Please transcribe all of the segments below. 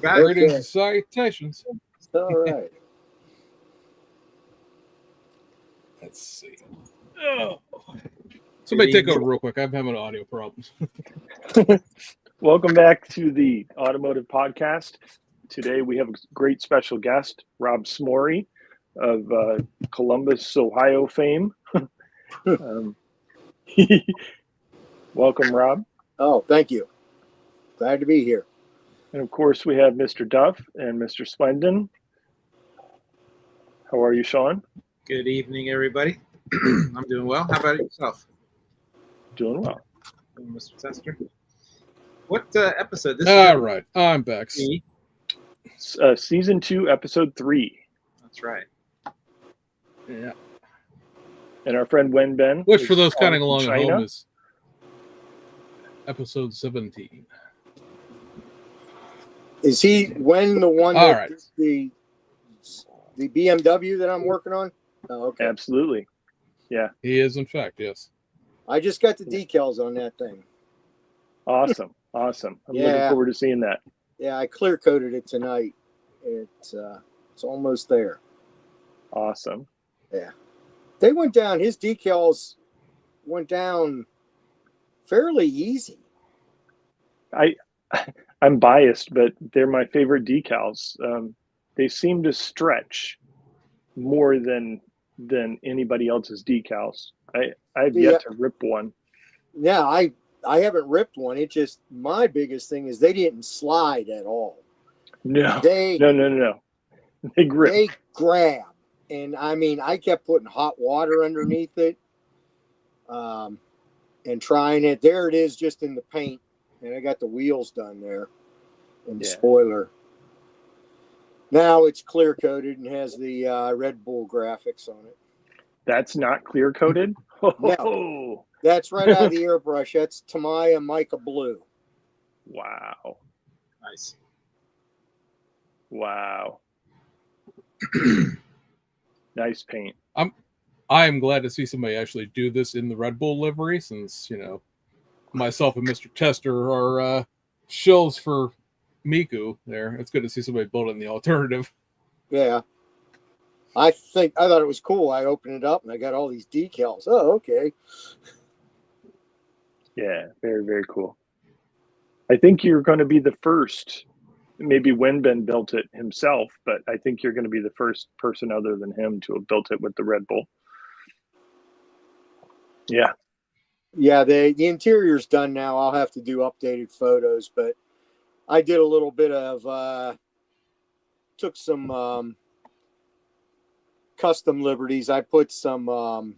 back. Greetings and salutations. All right. Let's see. Oh. Somebody take over real quick. I'm having audio problems. Welcome back to the Automotive Podcast. Today we have a great special guest, Rob Smorey of Columbus, Ohio fame. Welcome, Rob. Oh, thank you. Glad to be here. And of course, we have Mr. Duff and Mr. Splendon. How are you, Sean? Good evening, everybody. I'm doing well. How about yourself? Doing well. Mr. Tester. What episode? This All right. I'm back. Season 2, Episode 3. That's right. Yeah. And our friend Wen Ben. Which, for those counting along at China. home, is episode 17. Is he when the one All that right. the BMW that I'm working on? Oh, okay. Absolutely. Yeah. He is, in fact, yes. I just got the decals on that thing. Awesome. Awesome. I'm looking forward to seeing that. Yeah, I clear coated it tonight. It's almost there. Awesome. Yeah. They went down, his decals went down fairly easy. I'm biased, but they're my favorite decals. They seem to stretch more than anybody else's decals. I've yet to rip one. Yeah, I haven't ripped one. It just, my biggest thing is they didn't slide at all. No. They grip. They grab. And I mean, I kept putting hot water underneath it and trying it. There it is, just in the paint. And I got the wheels done there and the spoiler. Now it's clear coated and has the Red Bull graphics on it. That's not clear coated? No, that's right out of the airbrush. That's Tamiya Mica Blue. Wow. Nice. Wow. Nice paint. I am glad to see somebody actually do this in the Red Bull livery, since, myself and Mr. Tester are shills for Miku there. It's good to see somebody build in the alternative. Yeah. I thought it was cool. I opened it up and I got all these decals. Oh, okay. Yeah, very, very cool. I think you're going to be the first. Maybe Wenben built it himself, but I think you're going to be the first person other than him to have built it with the Red Bull. Yeah. Yeah, the interior's done now. I'll have to do updated photos, but I did a little bit of took some custom liberties. I put some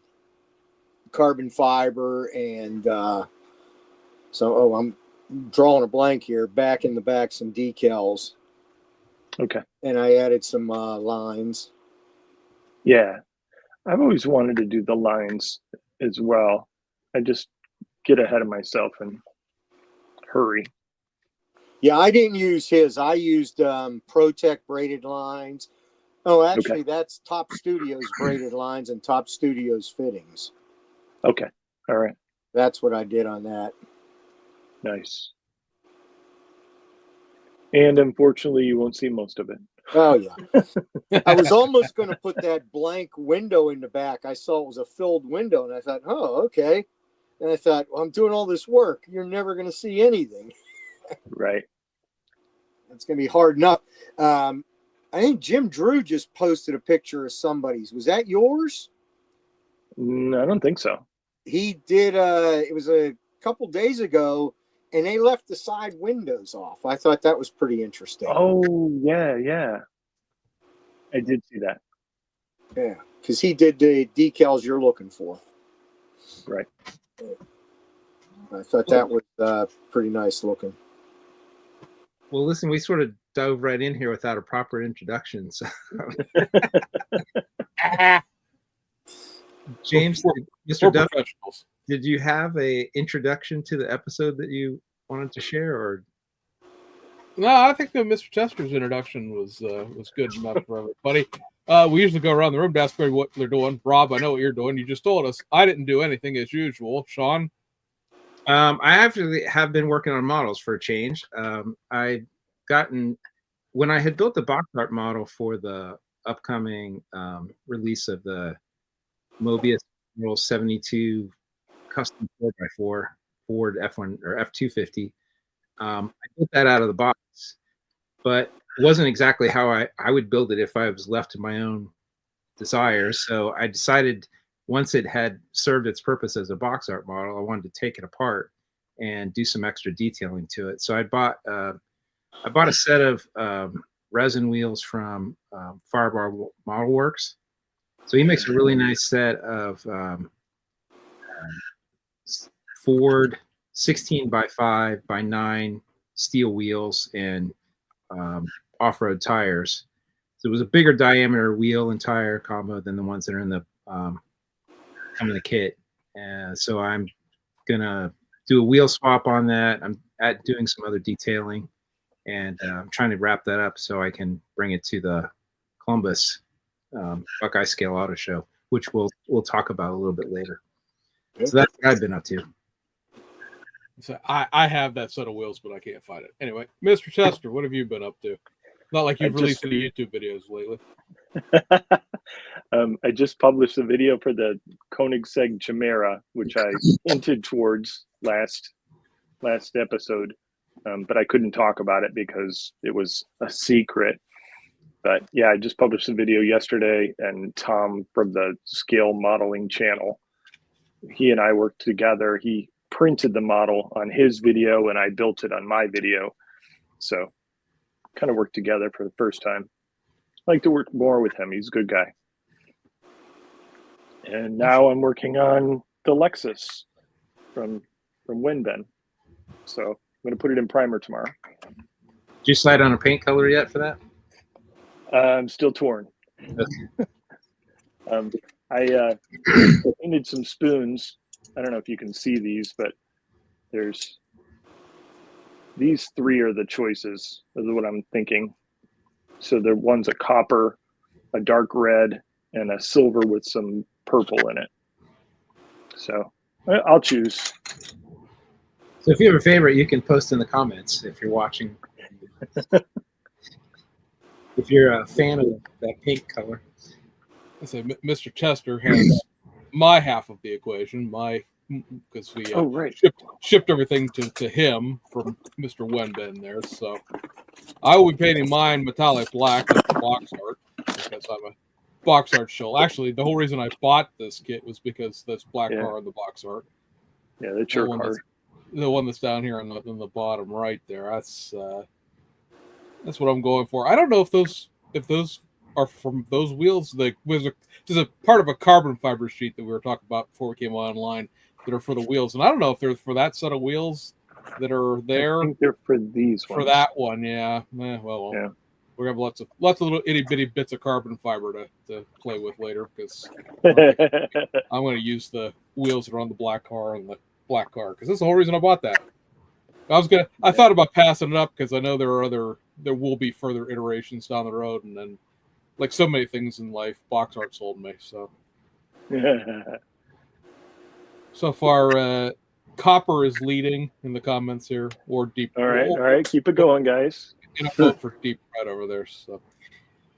carbon fiber and I'm drawing a blank here. Back in the back, some decals. Okay. And I added some lines. Yeah. I've always wanted to do the lines as well. I just get ahead of myself and hurry. Yeah, I didn't use his. I used ProTech braided lines. Oh, actually, that's Top Studios braided lines and Top Studios fittings. Okay. All right. That's what I did on that. Nice. And unfortunately, you won't see most of it. Oh, yeah. I was almost going to put that blank window in the back. I saw it was a filled window, and I thought, oh, okay. And I thought, well, I'm doing all this work. You're never going to see anything. Right. It's going to be hard enough. I think Jim Drew just posted a picture of somebody's. Was that yours? No, I don't think so. He did. It was a couple days ago, and they left the side windows off. I thought that was pretty interesting. Oh, yeah. I did see that. Yeah, because he did the decals you're looking for. Right. I thought that was pretty nice looking. Well, listen, we sort of dove right in here without a proper introduction. So. James, Mr. Duff, did you have a introduction to the episode that you wanted to share, or? No, I think that Mr. Tester's introduction was good enough for everybody. We usually go around the room to ask everybody what they're doing. Rob, I know what you're doing. You just told us. I didn't do anything as usual. Sean? I actually have been working on models for a change. I've gotten when I had built the box art model for the upcoming release of the Mobius Roll 72 custom 4x4 Ford F1 or F250, I built that out of the box, but it wasn't exactly how I would build it if I was left to my own desires. So I decided once it had served its purpose as a box art model, I wanted to take it apart and do some extra detailing to it. So I bought a set of resin wheels from Firebar Model Works. So he makes a really nice set of Ford 16 by 5 by 9 steel wheels and off-road tires. So it was a bigger diameter wheel and tire combo than the ones that are in the come in the kit. And so I'm gonna do a wheel swap on that. I'm doing some other detailing, and I'm trying to wrap that up so I can bring it to the Columbus Buckeye Scale Auto Show, which we'll talk about a little bit later. So that's what I've been up to. So I have that set of wheels, but I can't find it. Anyway, Mr. Chester, what have you been up to? Not like you've released any YouTube videos lately. I just published a video for the Koenigsegg Chimera, which I hinted towards last episode, but I couldn't talk about it because it was a secret. But yeah, I just published a video yesterday, and Tom from the Scale Modeling channel, he and I worked together. He printed the model on his video, and I built it on my video. So kind of worked together for the first time. I like to work more with him. He's a good guy. And now I'm working on the Lexus from Winben. So I'm going to put it in primer tomorrow. Did you slide on a paint color yet for that? I'm still torn. I painted some spoons. I don't know if you can see these, but these three are the choices. Is what I'm thinking. So the one's a copper, a dark red, and a silver with some purple in it. So I'll choose. So if you have a favorite, you can post in the comments if you're watching. If you're a fan of that pink color. I say Mr. Chester has my half of the equation, because we right. shipped everything to him from Mr. Wenben there. So I will be painting mine metallic black with the box art because I'm a box art shill. Actually, the whole reason I bought this kit was because that's black car on the box art. Yeah, that's your car. The one that's down here on the bottom right there. That's what I'm going for. I don't know if those are from those wheels. There's a part of a carbon fiber sheet that we were talking about before we came online that are for the wheels, and I don't know if they're for that set of wheels that are there. I think they're for these ones. For that one, yeah. We're gonna have lots of little itty bitty bits of carbon fiber to play with later because I'm going to use the wheels that are on the black car and the black car because that's the whole reason I bought that. I thought about passing it up because I know there will be further iterations down the road, and then like so many things in life, box art sold me. So far, Copper is leading in the comments here, or Deep. All right, keep it going, guys. Get a vote for Deep Red over there. So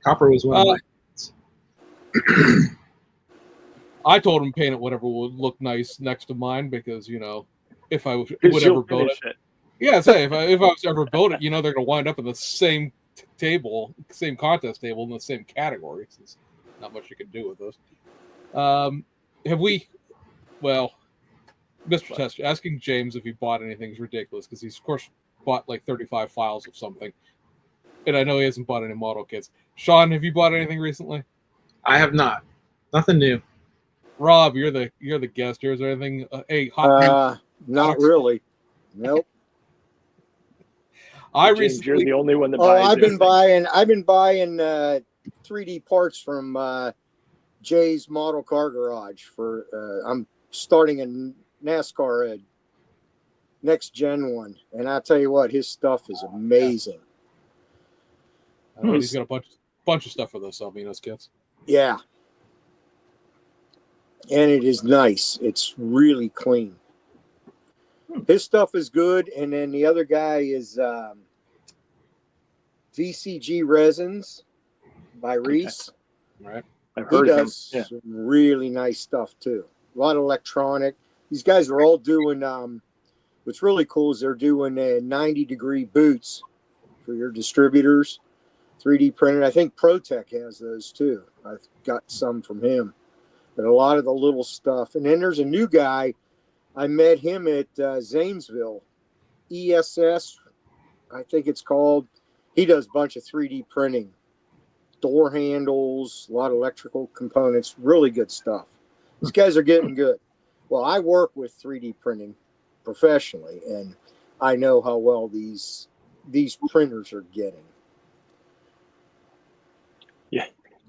Copper was one of my. I told him paint it whatever would look nice next to mine because if I would ever build it. Yeah, say if I was ever build it, they're gonna wind up in the same same contest table in the same category. There's not much you can do with those. Have we? Well, Mr. Tester asking James if he bought anything is ridiculous because he's of course bought like 35 files of something, and I know he hasn't bought any model kits. Sean, have you bought anything recently? I have not. Nothing new. Rob, you're the guest here. Is there anything? Not really. Nope. James, you're the only one that buys. I've been buying 3D parts from Jay's Model Car Garage for. I'm starting a NASCAR next gen one, and I'll tell you what, his stuff is amazing. He's got a bunch of stuff for those Salvinos kits. Yeah, and it is nice. It's really clean. His stuff is good, and then the other guy is VCG Resins by Reese. Right. I've He heard of him. does Yeah. some really nice stuff too. A lot of electronic. These guys are all doing. What's really cool is they're doing 90-degree boots for your distributors, 3D printed. I think ProTech has those too. I've got some from him, but a lot of the little stuff. And then there's a new guy. I met him at Zanesville, ESS, I think it's called. He does a bunch of 3D printing, door handles, a lot of electrical components, really good stuff. These guys are getting good. Well, I work with 3D printing professionally, and I know how well these printers are getting.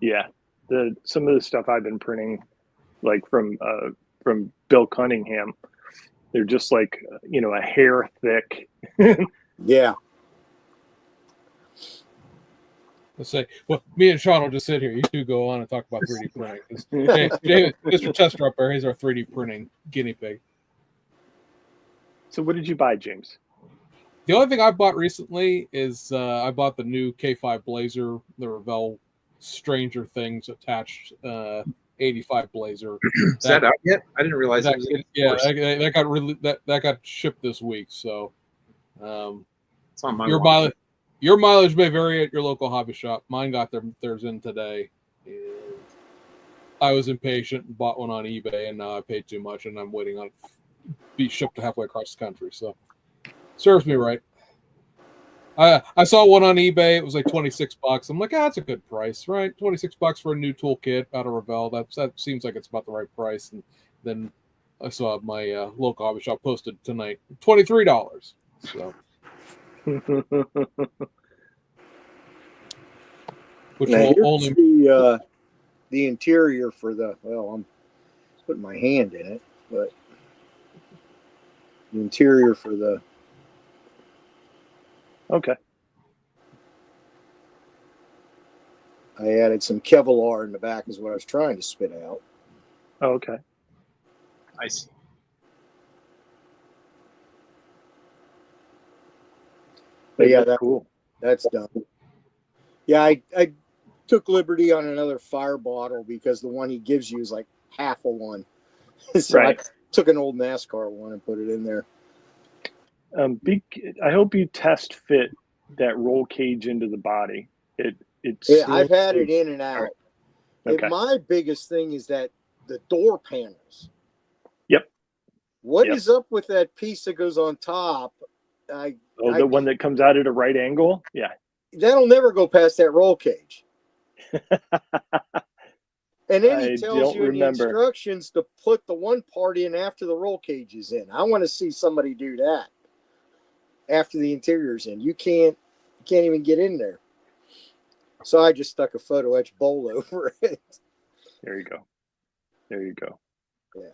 Yeah. Some of the stuff I've been printing, like from Bill Cunningham, they're just like, a hair thick. Yeah. Let's say, well, me and Sean will just sit here. You two go on and talk about 3D printing. Mr. Tester up there, he's our 3D printing guinea pig. So what did you buy, James? The only thing I bought recently is I bought the new K5 Blazer, the Revell Stranger Things attached 85 Blazer. Is that out yet? I didn't realize that, it was that got shipped this week. So it's on my your mileage may vary at your local hobby shop. Mine got theirs in today, and I was impatient and bought one on eBay, and now I paid too much, and I'm waiting on it to be shipped halfway across the country. So serves me right. I saw one on eBay. It was like $26. I'm like, that's a good price, right? $26 for a new toolkit out of Revell. That seems like it's about the right price. And then I saw my local hobby shop posted tonight $23. So, which now, will only the interior for I'm putting my hand in it, but the interior for the. Okay. I added some Kevlar in the back is what I was trying to spit out. Oh, okay. I see. But yeah, that's cool. That's done. Yeah, I took liberty on another fire bottle because the one he gives you is like half a one. So right. I took an old NASCAR one and put it in there. I hope you test fit that roll cage into the body. I've had it in and out. Okay. My biggest thing is that the door panels. Yep. What is up with that piece that goes on top? The one that comes out at a right angle? Yeah. That'll never go past that roll cage. And then he tells you in the instructions to put the one part in after the roll cage is in. I want to see somebody do that after the interior's in. You can't even get in there. So I just stuck a photo etch bowl over it. There you go. Yeah.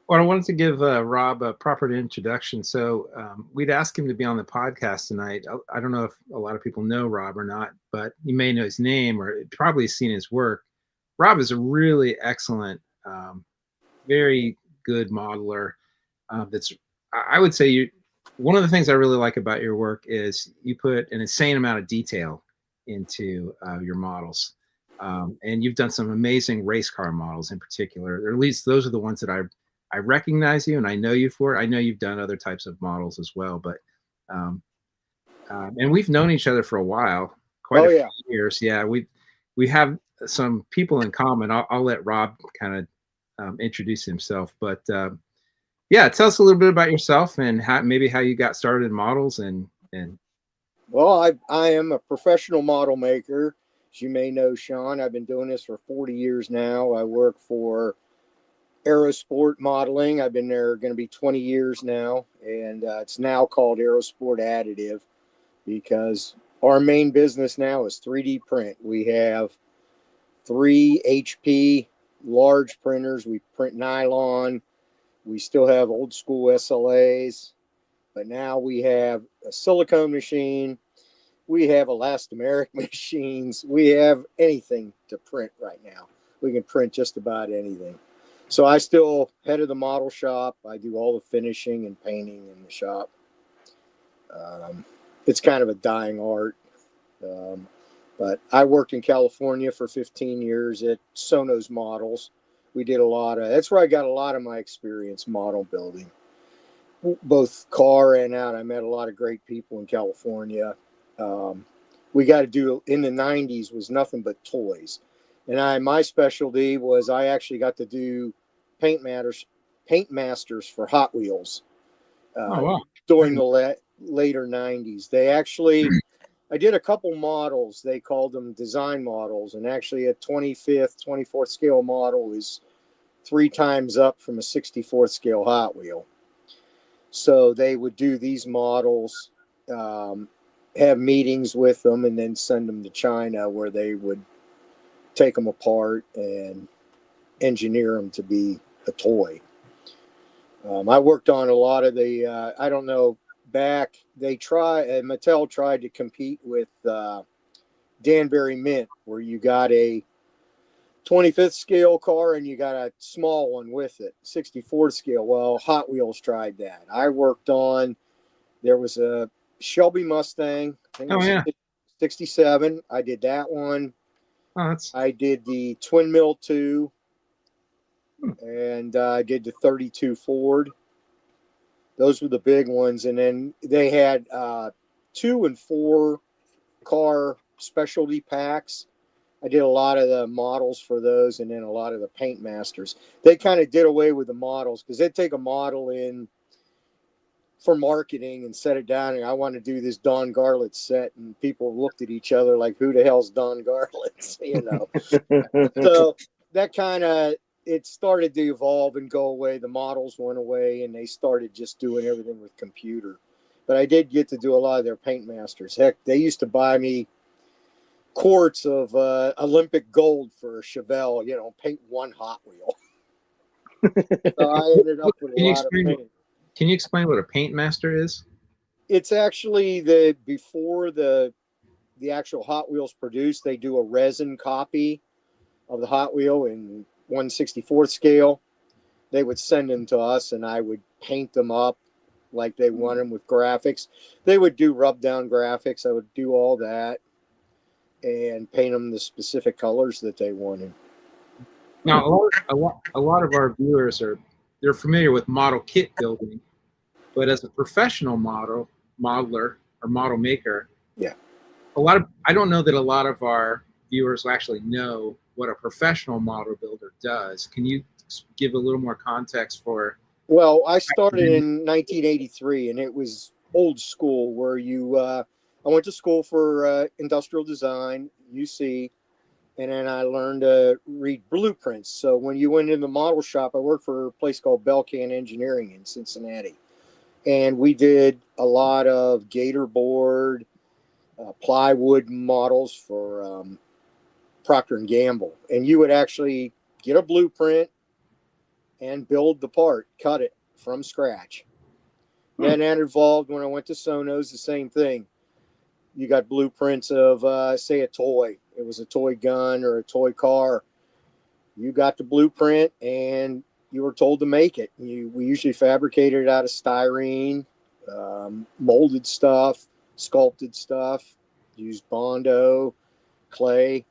Well, I wanted to give Rob a proper introduction. So we'd asked him to be on the podcast tonight. I don't know if a lot of people know Rob or not, but you may know his name or probably seen his work. Rob is a really excellent, very good modeler. I would say one of the things I really like about your work is you put an insane amount of detail into your models. And you've done some amazing race car models in particular, or at least those are the ones that I recognize you and I know you for it. I know you've done other types of models as well, but and we've known each other for a while, quite a few years. Yeah, we have some people in common. I'll let Rob kind of introduce himself, but yeah, tell us a little bit about yourself and maybe how you got started in models and. Well, I am a professional model maker. As you may know, Sean, I've been doing this for 40 years now. I work for Aerosport Modeling. I've been there going to be 20 years now, and it's now called Aerosport Additive because our main business now is 3D print. We have 3 HP large printers. We print nylon. We still have old school SLAs, but now we have a silicone machine. We have elastomeric machines. We have anything to print right now. We can print just about anything. So I still head of the model shop. I do all the finishing and painting in the shop. It's kind of a dying art. But I worked in California for 15 years at Sonos Models. We did a lot of, that's where I got a lot of my experience model building, both car and out. I met a lot of great people in California. We got to do, in the 90s was nothing but toys. And my specialty was I actually got to do paint masters for Hot Wheels Oh, wow. during the later 90s. They actually, I did a couple models. They called them design models. And actually a 25th, 24th scale model is 3 times up from a 64th scale Hot Wheel. So they would do these models, have meetings with them, and then send them to China where they would take them apart and engineer them to be a toy. I worked on a lot of the, I don't know, Mattel tried to compete with Danbury Mint, where you got a 25th scale car and you got a small one with it, 64th scale. Well, Hot Wheels tried that. I worked on, there was a Shelby Mustang, I think it was 67. I did that one. Oh, I did the Twin Mill 2, and I did the 32 Ford. Those were the big ones. And then they had 2 and 4 car specialty packs. I did a lot of the models for those, and then a lot of the paint masters. They kind of did away with the models because they'd take a model in for marketing and set it down. And I want to do this Don Garlits set, and people looked at each other like, who the hell's Don Garlits? You know? So that kind of, it started to evolve and go away. The models went away, and they started just doing everything with computer. But I did get to do a lot of their paint masters. Heck, they used to buy me quarts of Olympic gold for a Chevelle, you know, paint one Hot Wheel. So I ended up with a lot of paint. Can you explain what a paint master is? It's actually before the actual Hot Wheels produced, they do a resin copy of the Hot Wheel in 1/64th scale. They would send them to us, and I would paint them up like they want them with graphics. They would do rub down graphics. I would do all that and paint them the specific colors that they wanted. Now, a lot of our viewers they're familiar with model kit building, but as a professional modeler or model maker, yeah, I don't know that a lot of our viewers actually know what a professional model builder does. Can you give a little more context for? Well, I started in 1983, and it was old school where I went to school for industrial design, UC, and then I learned to read blueprints. So when you went in the model shop, I worked for a place called Belcan Engineering in Cincinnati. And we did a lot of gator board, plywood models for Procter & Gamble. And you would actually get a blueprint and build the part, cut it from scratch. Then that evolved when I went to Sonos, the same thing. You got blueprints of, say, a toy. It was a toy gun or a toy car. You got the blueprint and you were told to make it. We usually fabricated it out of styrene, molded stuff, sculpted stuff, used Bondo, clay,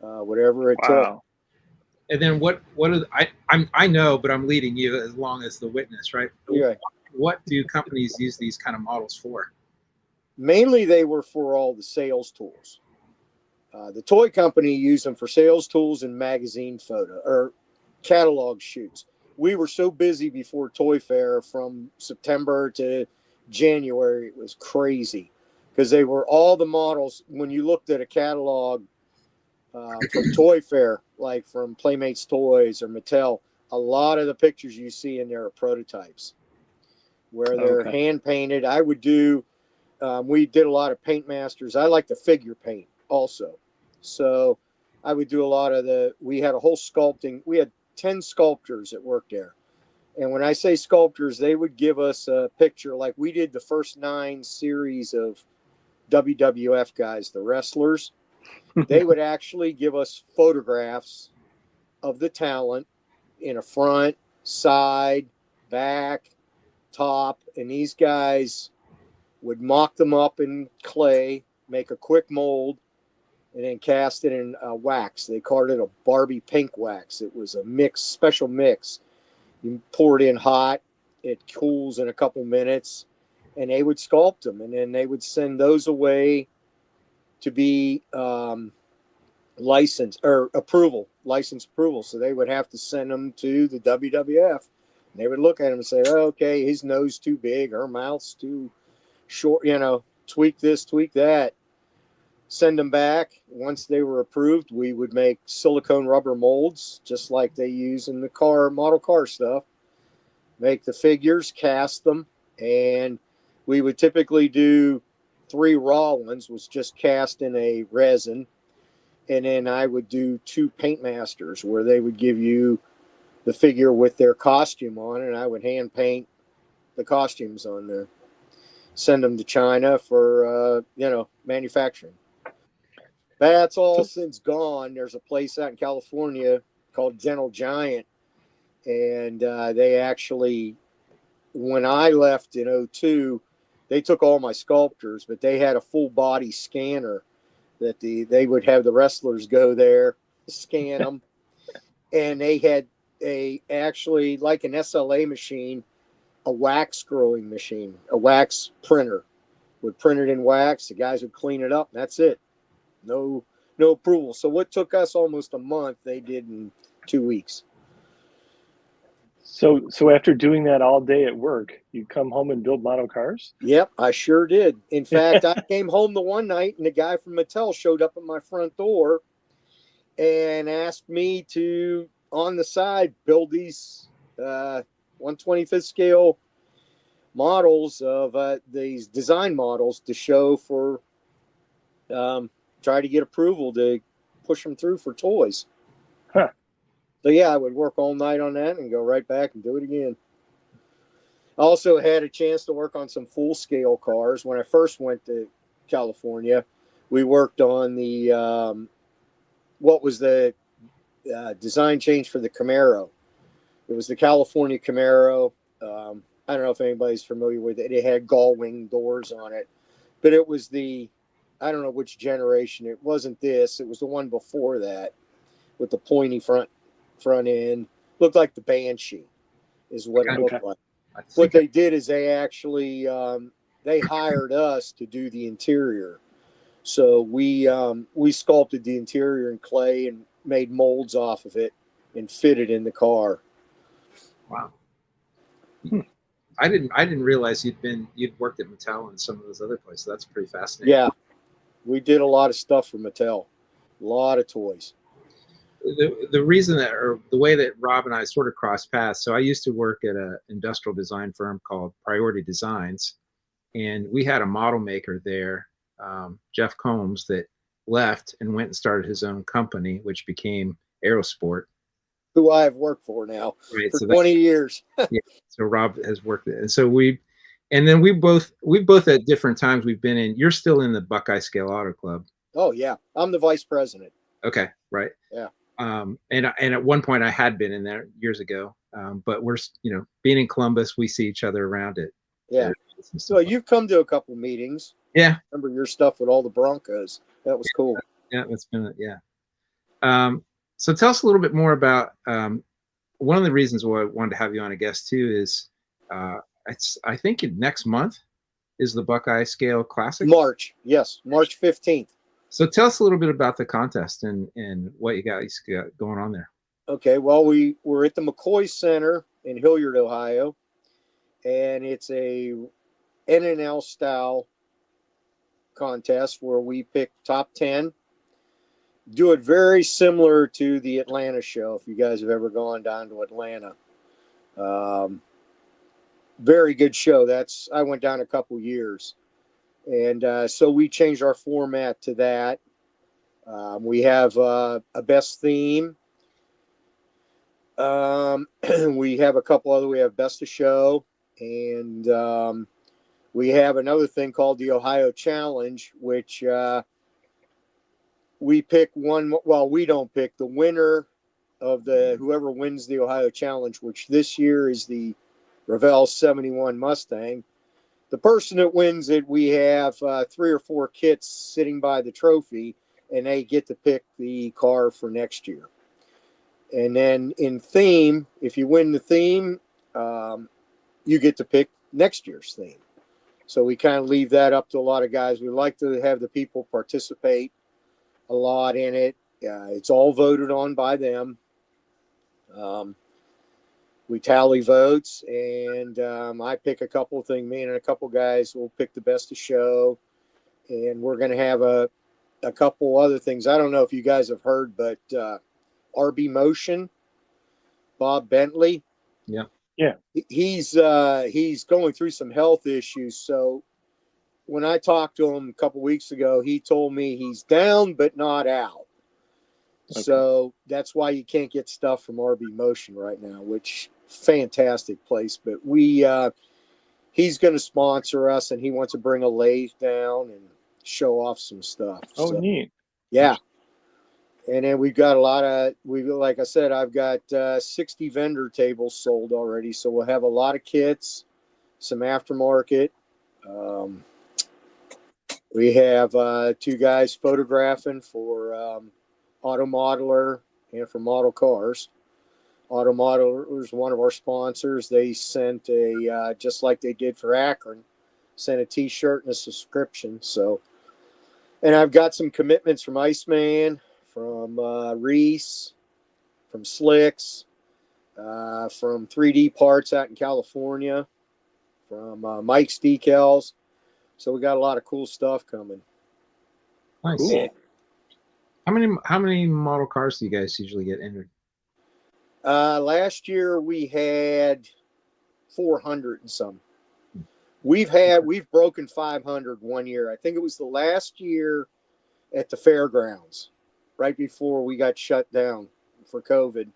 whatever it took. And then I know, but I'm leading you as long as the witness, right? Yeah. What do companies use these kind of models for? Mainly they were for all the sales tools. The toy company used them for sales tools and magazine photo or catalog shoots. We were so busy before Toy Fair from September to January. It was crazy because they were all the models. When you looked at a catalog from Toy Fair, like from Playmates Toys or Mattel, a lot of the pictures you see in there are prototypes where they're hand painted. I would do, we did a lot of paint masters. I like to figure paint also. So I would do a lot of we had a whole sculpting. We had 10 sculptors that worked there. And when I say sculptors, they would give us a picture. Like we did the first 9 series of WWF guys, the wrestlers. They would actually give us photographs of the talent in a front, side, back, top. And these guys would mock them up in clay make a quick mold, and then cast it in wax. They called it a Barbie pink wax. It was a special mix. You pour it in hot, it cools in a couple minutes, and they would sculpt them, and then they would send those away to be license approval. So they would have to send them to the WWF. And they would look at him and say, oh, okay, his nose too big, her mouth's too short, tweak this, tweak that. Send them back. Once they were approved, we would make silicone rubber molds, just like they use in the model car stuff. Make the figures, cast them, and we would typically do 3 raw ones, was just cast in a resin. And then I would do 2 paint masters where they would give you the figure with their costume on, and I would hand paint the costumes on there. Send them to China for, manufacturing. That's all since gone. There's a place out in California called Gentle Giant. And they actually, when I left in 2002, they took all my sculptures, but they had a full body scanner that they would have the wrestlers go there, scan them. And they had actually like an SLA machine, a wax growing machine, a wax printer. Would print it in wax. The guys would clean it up. And that's it. No approval. So what took us almost a month, they did in 2 weeks. So after doing that all day at work, you come home and build model cars? Yep, I sure did. In fact, I came home the one night and the guy from Mattel showed up at my front door and asked me to, on the side, build these 125th scale models of these design models to show for, try to get approval to push them through for toys. Huh. So yeah, I would work all night on that and go right back and do it again. I also had a chance to work on some full scale cars. When I first went to California, we worked on the, what was the design change for the Camaro. It was the California Camaro. I don't know if anybody's familiar with it. It had gull wing doors on it, but it was I don't know which generation. It wasn't this. It was the one before that with the pointy front end. Looked like the Banshee is what it looked like. What they did is they actually they hired us to do the interior. So we sculpted the interior in clay and made molds off of it and fitted in the car. Wow. I didn't realize you'd worked at Mattel and some of those other places. That's pretty fascinating. Yeah. We did a lot of stuff for Mattel. A lot of toys. The reason that, or the way that Rob and I sort of crossed paths, so I used to work at an industrial design firm called Priority Designs, and we had a model maker there, Jeff Combs, that left and went and started his own company, which became Aerosport, who I have worked for now for so 20 years. Yeah, so Rob has worked there, and so we both at different times we've been in. You're still in the Buckeye Scale Auto Club. Oh yeah, I'm the vice president. Okay, right. Yeah. And at one point I had been in there years ago, but we're being in Columbus, we see each other around it. Yeah. So you've come to a couple meetings. Yeah. Remember your stuff with all the Broncos? That was cool. Yeah, that's been it. Yeah. So tell us a little bit more about one of the reasons why I wanted to have you on a guest too is I think next month is the Buckeye Scale Classic. March 15th. So tell us a little bit about the contest and what you got going on there. Okay, well, we're at the McCoy Center in Hilliard, Ohio, and it's a NNL style contest where we pick top 10. Do it very similar to the Atlanta show, if you guys have ever gone down to Atlanta. Very good show. I went down a couple years. And so we changed our format to that. We have a best theme. We have a couple other. We have best of show. And we have another thing called the Ohio Challenge, which we pick one. Well, we don't pick the winner of whoever wins the Ohio Challenge, which this year is the Revell 71 Mustang. the person that wins it, we have 3 or 4 kits sitting by the trophy, and they get to pick the car for next year. And then in theme, if you win the theme, you get to pick next year's theme. So we kind of leave that up to a lot of guys. We like to have the people participate a lot in it. It's all voted on by them. We tally votes, and I pick a couple of things. Me and a couple of guys will pick the best of show, and we're going to have a couple other things. I don't know if you guys have heard, but RB Motion, Bob Bentley. Yeah. He's going through some health issues. So when I talked to him a couple weeks ago, he told me he's down but not out. Okay. So that's why you can't get stuff from RB Motion right now, which fantastic place. But he's going to sponsor us, and he wants to bring a lathe down and show off some stuff. Oh, so, neat. Yeah. And then we've got like I said, I've got 60 vendor tables sold already. So we'll have a lot of kits, some aftermarket. We have 2 guys photographing for Auto Modeler and for Model Cars. Auto Modeler is one of our sponsors. They sent just like they did for Akron, sent a T-shirt and a subscription. So, and I've got some commitments from Iceman, from Reese, from Slicks, from 3D Parts out in California, from Mike's Decals. So we got a lot of cool stuff coming. Nice. Cool. How many model cars do you guys usually get entered? Last year we had 400 and some. We've broken 500 one year. I think it was the last year at the fairgrounds, right before we got shut down for COVID.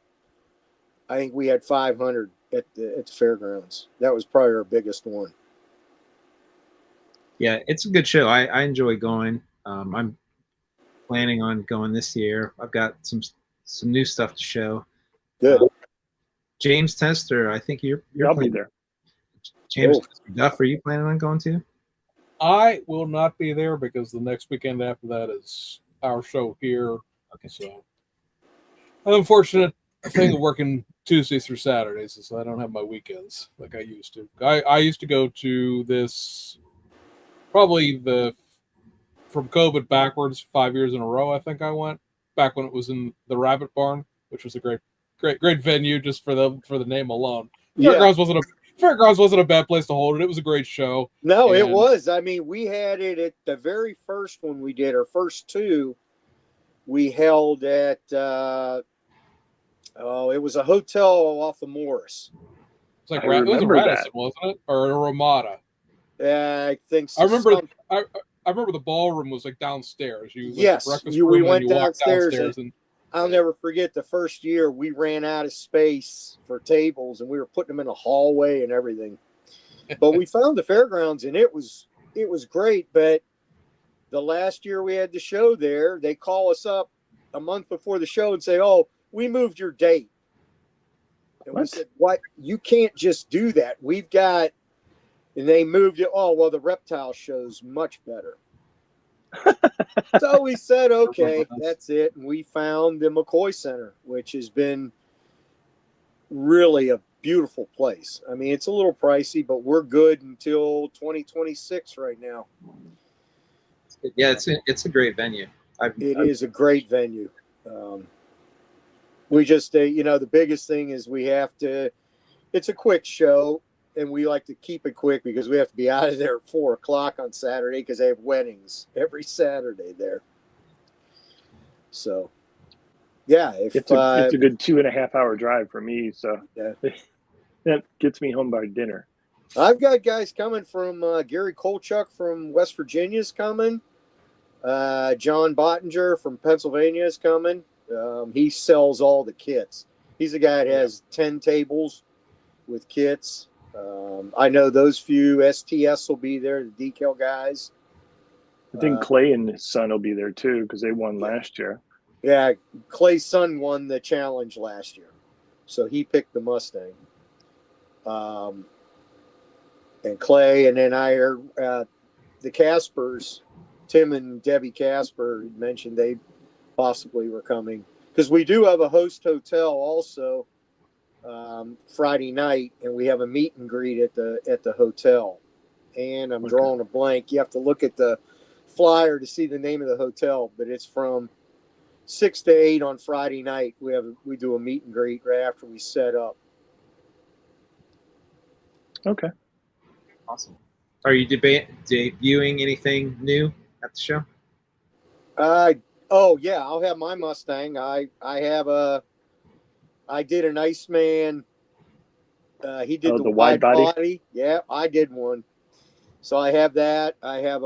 I think we had 500 at the fairgrounds. That was probably our biggest one. Yeah, it's a good show. I enjoy going. I'm planning on going this year. I've got some new stuff to show. Good. James Tester, I think you're I'll be there. James Tester Duff, are you planning on going to? I will not be there because the next weekend after that is our show here. Okay. So, unfortunate thing of working Tuesdays through Saturdays is I don't have my weekends like I used to. I used to go to this probably from COVID backwards 5 years in a row. I think I went back when it was in the Rabbit Barn, which was a great venue just for the name alone. Fairgrounds wasn't a bad place to hold it. It was a great show. No, it was. I mean, we had it at the very first one we did. Our first 2, we held at it was a hotel off of Morris. It's like it was a Radisson, wasn't it, or a Ramada? I think so. I remember the ballroom was like downstairs. We went downstairs and I'll never forget the first year we ran out of space for tables and we were putting them in a hallway and everything. But we found the fairgrounds and it was great. But the last year we had the show there, they call us up a month before the show and say, "Oh, we moved your date." And we said, "What? You can't just do that. We've got," and they moved it. "Oh, well, the reptile show's much better." So we said, okay, that's it. And we found the McCoy Center, which has been really a beautiful place. I mean, it's a little pricey, but we're good until 2026 right now. Yeah, it's a great venue. It is a great venue. We just, the biggest thing is it's a quick show. And we like to keep it quick because we have to be out of there at 4:00 on Saturday because they have weddings every Saturday there. So, yeah, it's a good 2.5 hour drive for me. So yeah. That gets me home by dinner. I've got guys coming from Gary Kolchuk from West Virginia is coming. John Bottinger from Pennsylvania is coming. He sells all the kits. He's a guy that has 10 tables with kits. I know those few. STS will be there, the decal guys. I think Clay and his son will be there too because they won last year. Yeah, Clay's son won the challenge last year, so he picked the Mustang. and Clay, and then I heard the Caspers, Tim and Debbie Casper mentioned they possibly were coming, because we do have a host hotel also Friday night, and we have a meet and greet at the hotel. And I'm drawing a blank. You have to look at the flyer to see the name of the hotel, but it's from 6 to 8 on Friday night. We do a meet and greet right after we set up. Okay. Awesome. Are you debuting anything new at the show? Oh yeah, I'll have my Mustang. I did an Iceman. He did the wide body. Yeah, I did one. So I have that. I have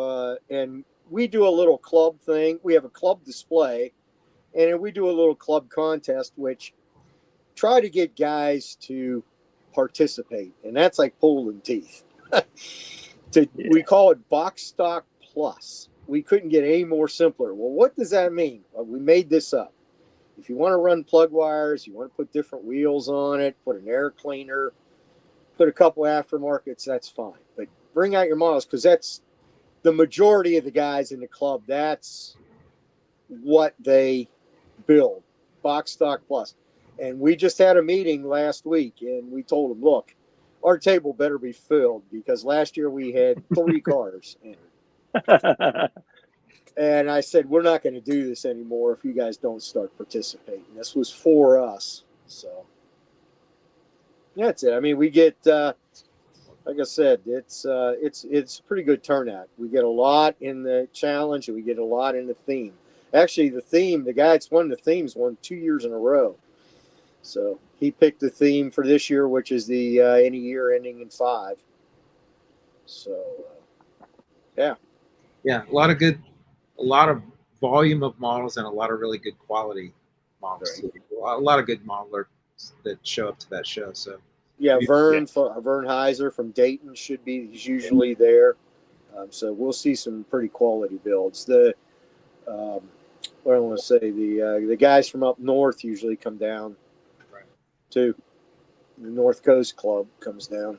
and we do a little club thing. We have a club display, and we do a little club contest, which try to get guys to participate, and that's like pulling teeth. We call it Box Stock Plus. We couldn't get any more simpler. Well, what does that mean? Well, we made this up. If you want to run plug wires, you want to put different wheels on it, put an air cleaner, put a couple aftermarkets, that's fine. But bring out your models, because that's the majority of the guys in the club. That's what they build, Box Stock Plus. And we just had a meeting last week, and we told them, look, our table better be filled, because last year we had 3 cars in it. And I said, we're not going to do this anymore if you guys don't start participating. This was for us. So that's it. I mean, we get, like I said, it's a pretty good turnout. We get a lot in the challenge, and we get a lot in the theme. Actually, the guy that's won the themes won 2 years in a row. So he picked the theme for this year, which is the any year ending in 5. So yeah, a lot of volume of models, and a lot of really good quality models. Right. A lot of good modelers that show up to that show. So yeah, Vern Heiser from Dayton he's usually there. So we'll see some pretty quality builds. What I want to say, the guys from up north usually come down. Right. Too. The North Coast Club comes down.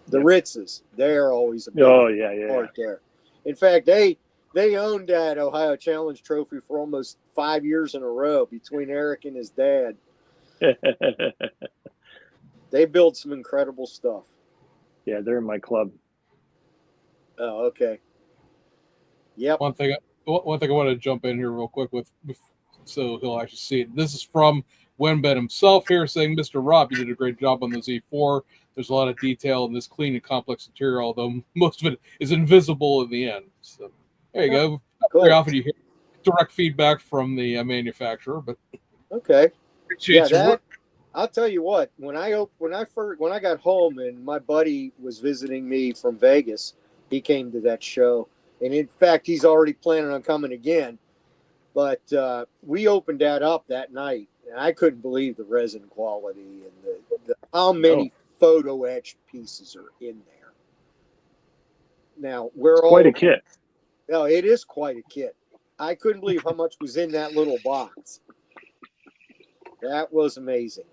The Ritzes, they're always a big part there. In fact, they owned that Ohio Challenge Trophy for almost 5 years in a row between Eric and his dad. They build some incredible stuff. Yeah, they're in my club. Oh, okay. Yep. One thing I want to jump in here real quick with so he'll actually see it. This is from Wenbet himself here, saying, Mr. Rob, you did a great job on the Z4. There's a lot of detail in this clean and complex interior, although most of it is invisible in the end. So there you go. Cool. Very often you hear direct feedback from the manufacturer, but okay. appreciate your work. I'll tell you what. When I got home and my buddy was visiting me from Vegas, he came to that show, and in fact, he's already planning on coming again. But we opened that up that night, and I couldn't believe the resin quality and how many photo etched pieces are in there. Now quite a kit. No, it is quite a kit. I couldn't believe how much was in that little box. That was amazing.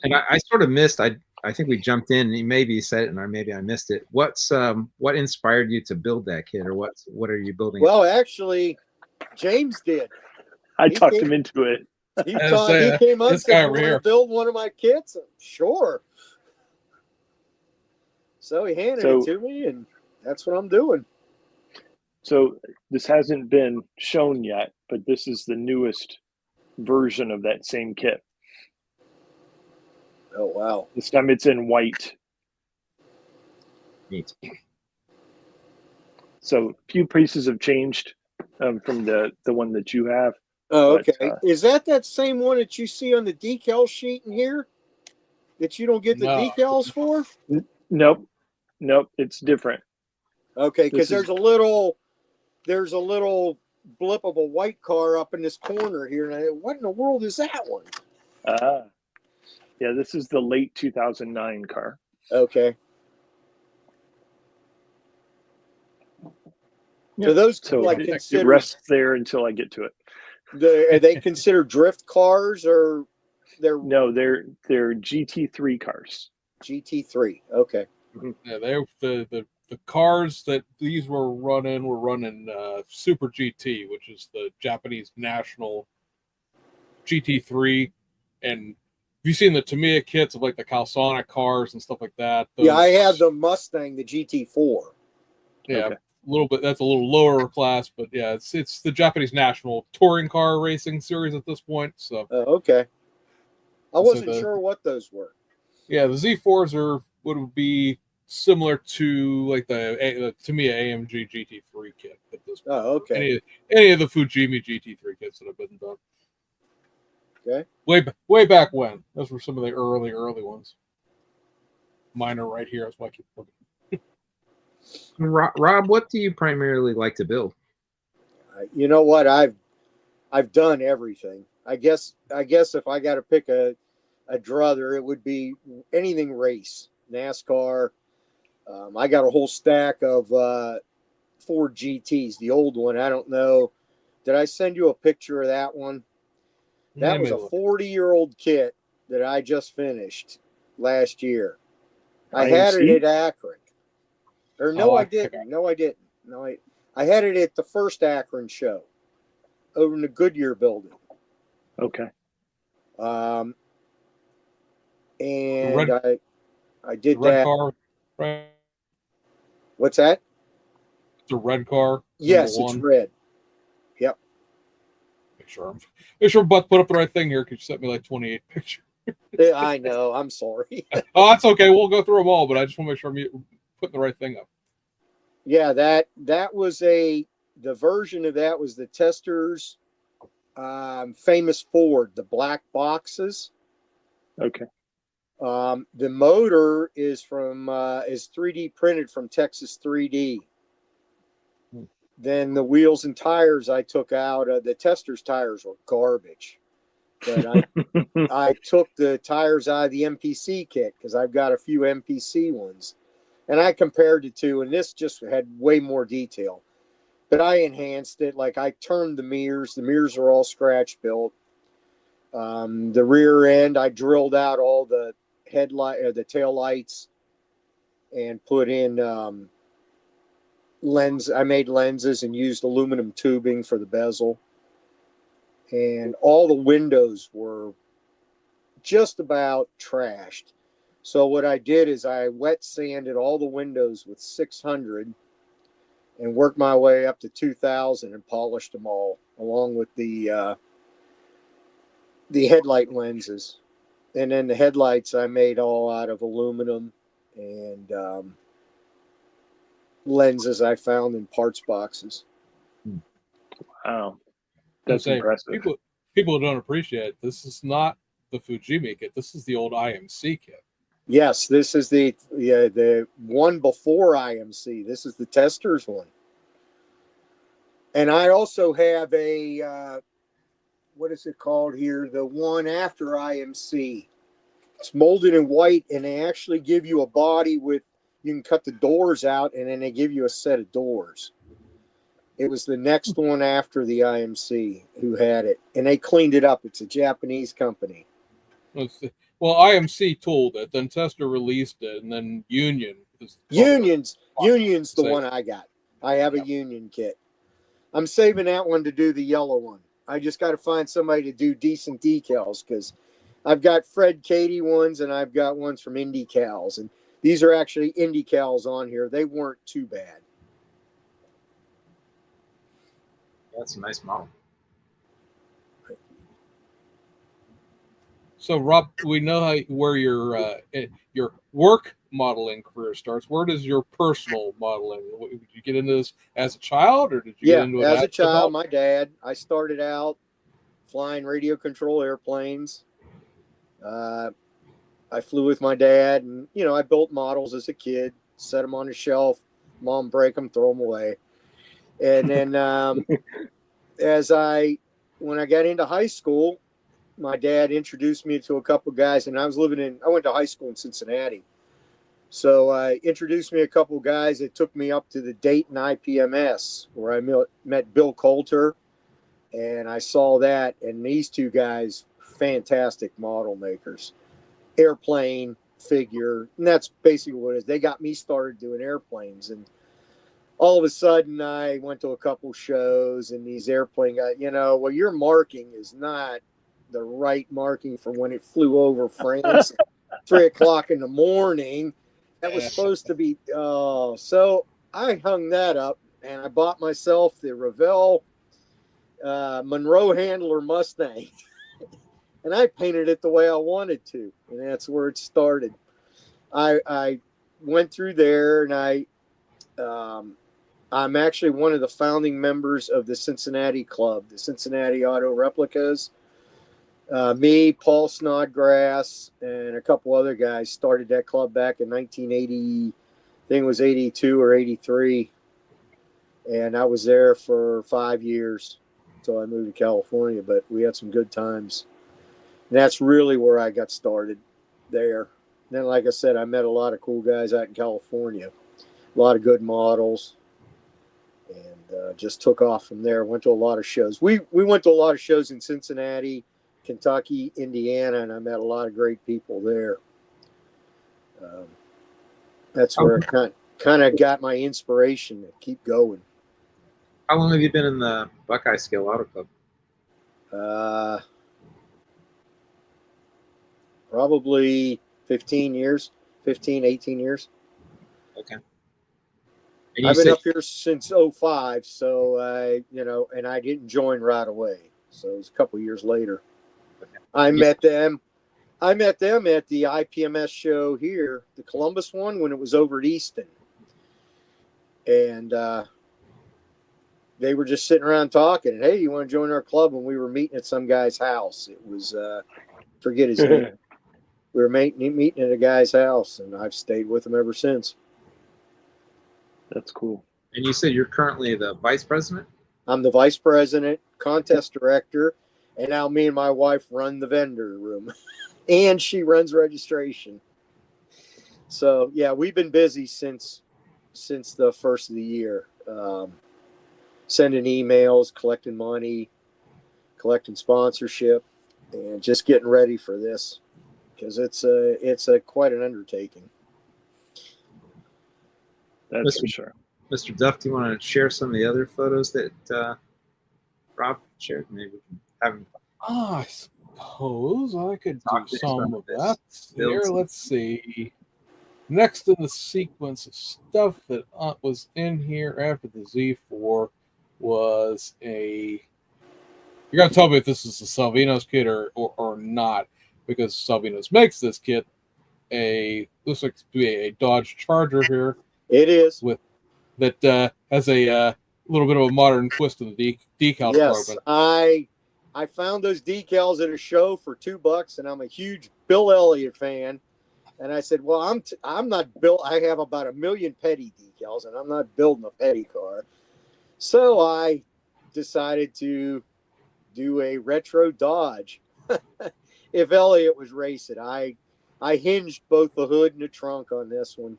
And I sort of missed. I think we jumped in, and maybe you said it, and maybe I missed it. What inspired you to build that kit, or what are you building? Well, actually, James did. I talked him into it. He came up and said, "Want to build one of my kits?" Sure. So he handed it to me, and that's what I'm doing. So this hasn't been shown yet, but this is the newest version of that same kit. Oh, wow. This time it's in white. Neat. So a few pieces have changed from the one that you have. Oh, okay. But, is that same one that you see on the decal sheet in here that you don't get the decals for? Nope. It's different. Okay, because there's a little blip of a white car up in this corner here, and what in the world is that one? Yeah, this is the late 2009 car. Okay. Yeah. So those it rests there until I get to it. Are they considered drift cars, or No, they're GT3 cars. GT3. Okay. Yeah, the cars that these were running Super GT, which is the Japanese national GT3. And have you seen the Tamiya kits of like the Calsonic cars and stuff like that? Yeah, I have the Mustang, the GT4. Yeah, Okay. a little bit. That's a little lower class, but yeah, it's the Japanese national touring car racing series at this point. So Okay. I So wasn't the- sure what those were. yeah, the Z4s would be similar to like the Tamiya AMG GT3 kit at this point. Oh, okay. Any of the Fujimi GT3 kits that have been done. Okay. Way back when. Those were some of the early ones. Mine are right here. That's why I keep looking. Rob, what do you primarily like to build? You know what? I've done everything. I guess if I got to pick a druther, it would be anything race, NASCAR. I got a whole stack of Ford GTs, the old one. I don't know. Did I send you a picture of that one? That was a 40-year-old kit that I just finished last year. I had it at Akron. Or no, I didn't. No, I didn't. No, I had it at the first Akron show over in the Goodyear building. Okay. And I did that. Car, right? What's that? It's a red car. Yes, it's red. Yep. Make sure Buck put up the right thing here because you sent me like 28 pictures. I know. I'm sorry. Oh, that's okay. We'll go through them all, but I just want to make sure I'm putting the right thing up. Yeah, that was the version of that was the Tester's famous Ford, the black boxes. Okay. The motor is from is 3D printed from Texas 3D. Then the wheels and tires I took out. The Tester's tires were garbage, but I took the tires out of the MPC kit because I've got a few MPC ones, and I compared the two, and this just had way more detail. But I enhanced it. Like I turned the mirrors. The mirrors are all scratch built. The rear end, I drilled out all the the tail lights, and put in lens. I made lenses and used aluminum tubing for the bezel. And all the windows were just about trashed. So what I did is I wet sanded all the windows with 600 and worked my way up to 2000 and polished them all, along with the headlight lenses. And then the headlights I made all out of aluminum, and lenses I found in parts boxes. Wow. That's impressive. People don't appreciate it. This is not the Fujimi kit. This is the old IMC kit. Yes, this is the one before IMC. This is the Tester's one. And I also have a what is it called here? The one after IMC. It's molded in white, and they actually give you a body with, you can cut the doors out, and then they give you a set of doors. It was the next one after the IMC who had it, and they cleaned it up. It's a Japanese company. Well, IMC tooled it, then Tester released it, and then Union's the one I got. I have a Union kit. I'm saving that one to do the yellow one. I just got to find somebody to do decent decals, because I've got Fred Cady ones, and I've got ones from IndyCals, and these are actually IndyCals on here. They weren't too bad. That's a nice model. So, Rob, we know where your work modeling career starts. Where does your personal modeling? Did you get into this as a child, or did you get into it as a child? My dad. I started out flying radio control airplanes. I flew with my dad, and I built models as a kid, set them on the shelf. Mom break them, throw them away, and then when I got into high school, my dad introduced me to a couple of guys, and I went to high school in Cincinnati. So introduced me a couple of guys that took me up to the Dayton IPMS, where I met Bill Coulter, and I saw that. And these two guys, fantastic model makers, airplane, figure. And that's basically what it is. They got me started doing airplanes. And all of a sudden I went to a couple shows and these airplane guys, well, your marking is not the right marking for when it flew over France at 3:00 in the morning. That was supposed to be, so I hung that up and I bought myself the Revell Monroe Handler Mustang. And I painted it the way I wanted to. And that's where it started. I went through there and I'm actually one of the founding members of the Cincinnati Club, the Cincinnati Auto Replicas. Me, Paul Snodgrass, and a couple other guys started that club back in 1980. I think it was 82 or 83. And I was there for 5 years until I moved to California. But we had some good times. And that's really where I got started there. And then, like I said, I met a lot of cool guys out in California, a lot of good models, and just took off from there. Went to a lot of shows. We went to a lot of shows in Cincinnati, Kentucky, Indiana, and I met a lot of great people there. That's where I kind of got my inspiration to keep going. How long have you been in the Buckeye Scale Auto Club? Probably 18 years. Okay. And I've been up here since 05, so and I didn't join right away. So it was a couple years later. Okay. I met them at the IPMS show here, the Columbus one, when it was over at Easton. And they were just sitting around talking. Hey, you want to join our club? And we were meeting at some guy's house. It was, forget his name. We were meeting at a guy's house, and I've stayed with him ever since. That's cool. And you said you're currently the vice president? I'm the vice president, contest director, and now me and my wife run the vendor room, and she runs registration. So, yeah, we've been busy since the first of the year, sending emails, collecting money, collecting sponsorship, and just getting ready for this. Because it's quite an undertaking. That's for sure. Mr. Duff, do you want to share some of the other photos that Rob shared? Maybe we can have him. I suppose I could do some of that. Here, let's see. Next in the sequence of stuff that was in here after the Z4 was a. You're gonna tell me if this is a Salvino's kit or not, because Salvino's makes this kit. Looks like to be a Dodge Charger here. It is that has a little bit of a modern twist in the decal department. I found those decals at a show for $2, and I'm a huge Bill Elliott fan. And I said, well, I'm not built. I have about 1 million petty decals, and I'm not building a petty car. So I decided to do a retro Dodge. If Elliott was racing, I hinged both the hood and the trunk on this one.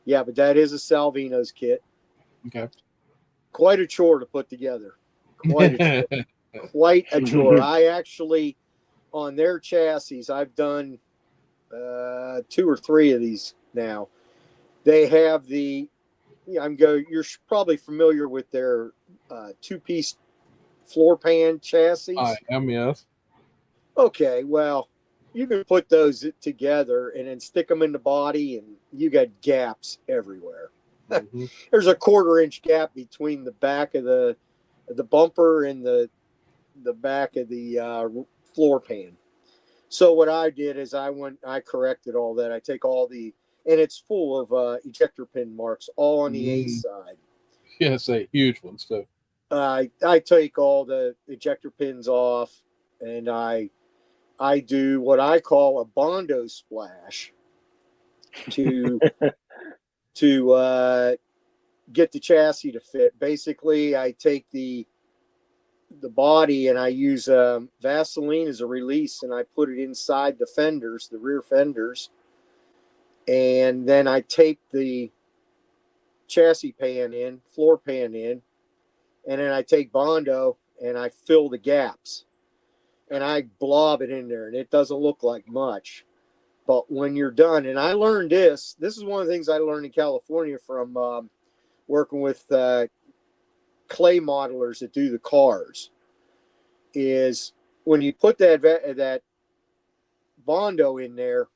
Yeah, but that is a Salvino's kit. Okay. Quite a chore to put together. Quite a chore. I actually, on their chassis, I've done 2 or 3 of these now. They have you're probably familiar with their 2-piece floor pan chassis. I am, yes. Okay, well, you can put those together and then stick them in the body, and you got gaps everywhere. Mm-hmm. There's a 1/4-inch gap between the back of the bumper and the back of the floor pan. So what I did is I corrected all that. I take all and it's full of ejector pin marks all on the A side. Yes, a huge one. So I take all the ejector pins off, and I do what I call a Bondo splash to get the chassis to fit. Basically, I take the body and I use Vaseline as a release, and I put it inside the fenders, the rear fenders, and then I tape the chassis pan in, floor pan in, and then I take Bondo and I fill the gaps. And I blob it in there, and it doesn't look like much. But when you're done, and I learned this is one of the things I learned in California from working with clay modelers that do the cars, is when you put that Bondo in there,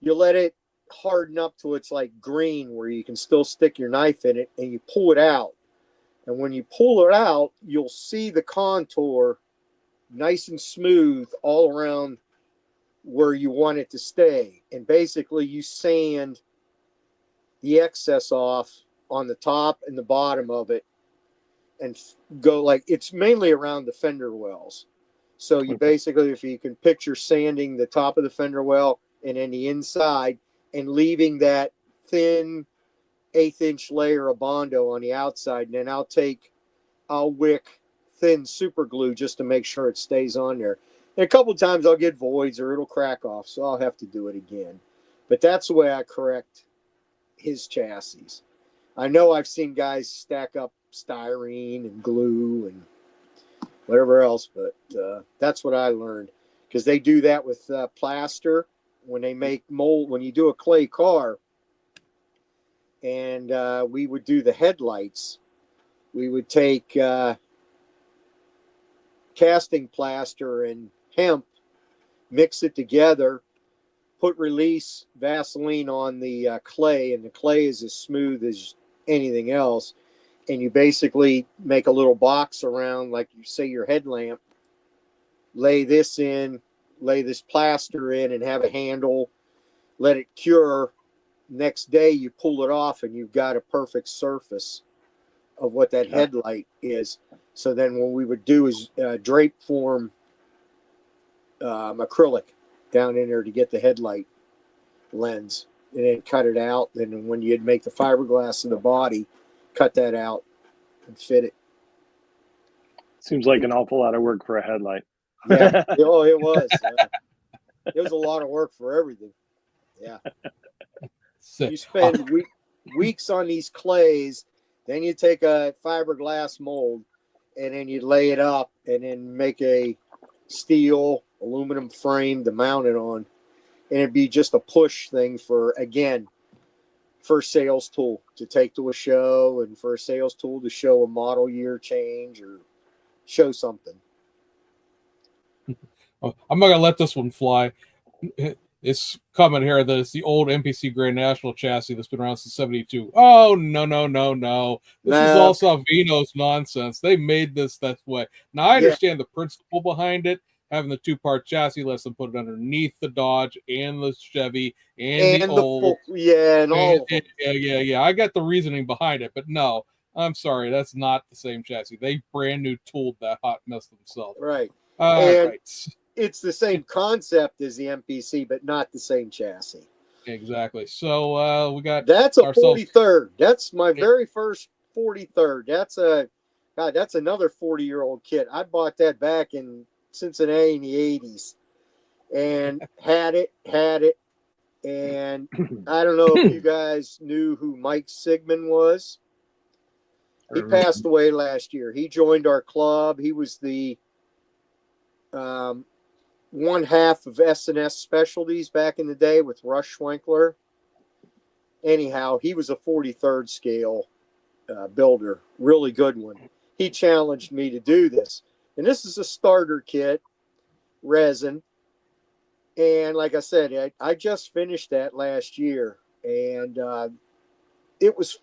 you let it harden up to it's like green where you can still stick your knife in it, and you pull it out. And when you pull it out, you'll see the contour nice and smooth all around where you want it to stay. And basically you sand the excess off on the top and the bottom of it and go like, it's mainly around the fender wells. So you basically, if you can picture sanding the top of the fender well and then the inside and leaving that thin 1/8 inch layer of Bondo on the outside, and then I'll wick thin super glue just to make sure it stays on there. And a couple of times I'll get voids or it'll crack off, so I'll have to do it again. But that's the way I correct his chassis. I know I've seen guys stack up styrene and glue and whatever else, but that's what I learned, because they do that with plaster when they make mold. When you do a clay car, and we would do the headlights, we would take casting plaster and hemp, mix it together, put release Vaseline on the clay, and the clay is as smooth as anything else. And you basically make a little box around, like you say, your headlamp, lay this plaster in and have a handle, let it cure. Next day you pull it off and you've got a perfect surface of what that headlight is. So then what we would do is drape form acrylic down in there to get the headlight lens, and then cut it out. Then when you'd make the fiberglass in the body, cut that out and fit it. Seems like an awful lot of work for a headlight. Yeah. Oh, it was. It was a lot of work for everything. Yeah. You spend weeks on these clays, then you take a fiberglass mold, and then you lay it up, and then make a steel aluminum frame to mount it on. And it'd be just a push thing for a sales tool to take to a show, and for a sales tool to show a model year change or show something. Oh, I'm not gonna let this one fly. It's coming here that it's the old MPC Grand National chassis that's been around since '72. Oh no! This is all Salvino's nonsense. They made this that way. Now I understand the principle behind it. Having the 2-part chassis lets them put it underneath the Dodge and the Chevy and the old. And all. Yeah. I got the reasoning behind it, but no, I'm sorry, that's not the same chassis. They brand new tooled that hot mess themselves. Right. Right. It's the same concept as the MPC, but not the same chassis. Exactly. So we got that's a 43rd. That's my very first 43rd. That's another 40-year-old kit. I bought that back in Cincinnati in the 80s and had it. And I don't know if you guys knew who Mike Sigmund was. He passed away last year. He joined our club. He was the one half of S&S Specialties back in the day with Rush Schwenkler. Anyhow, he was a 43rd scale builder, really good one. He challenged me to do this. And this is a starter kit, resin. And like I said, I just finished that last year. And it was,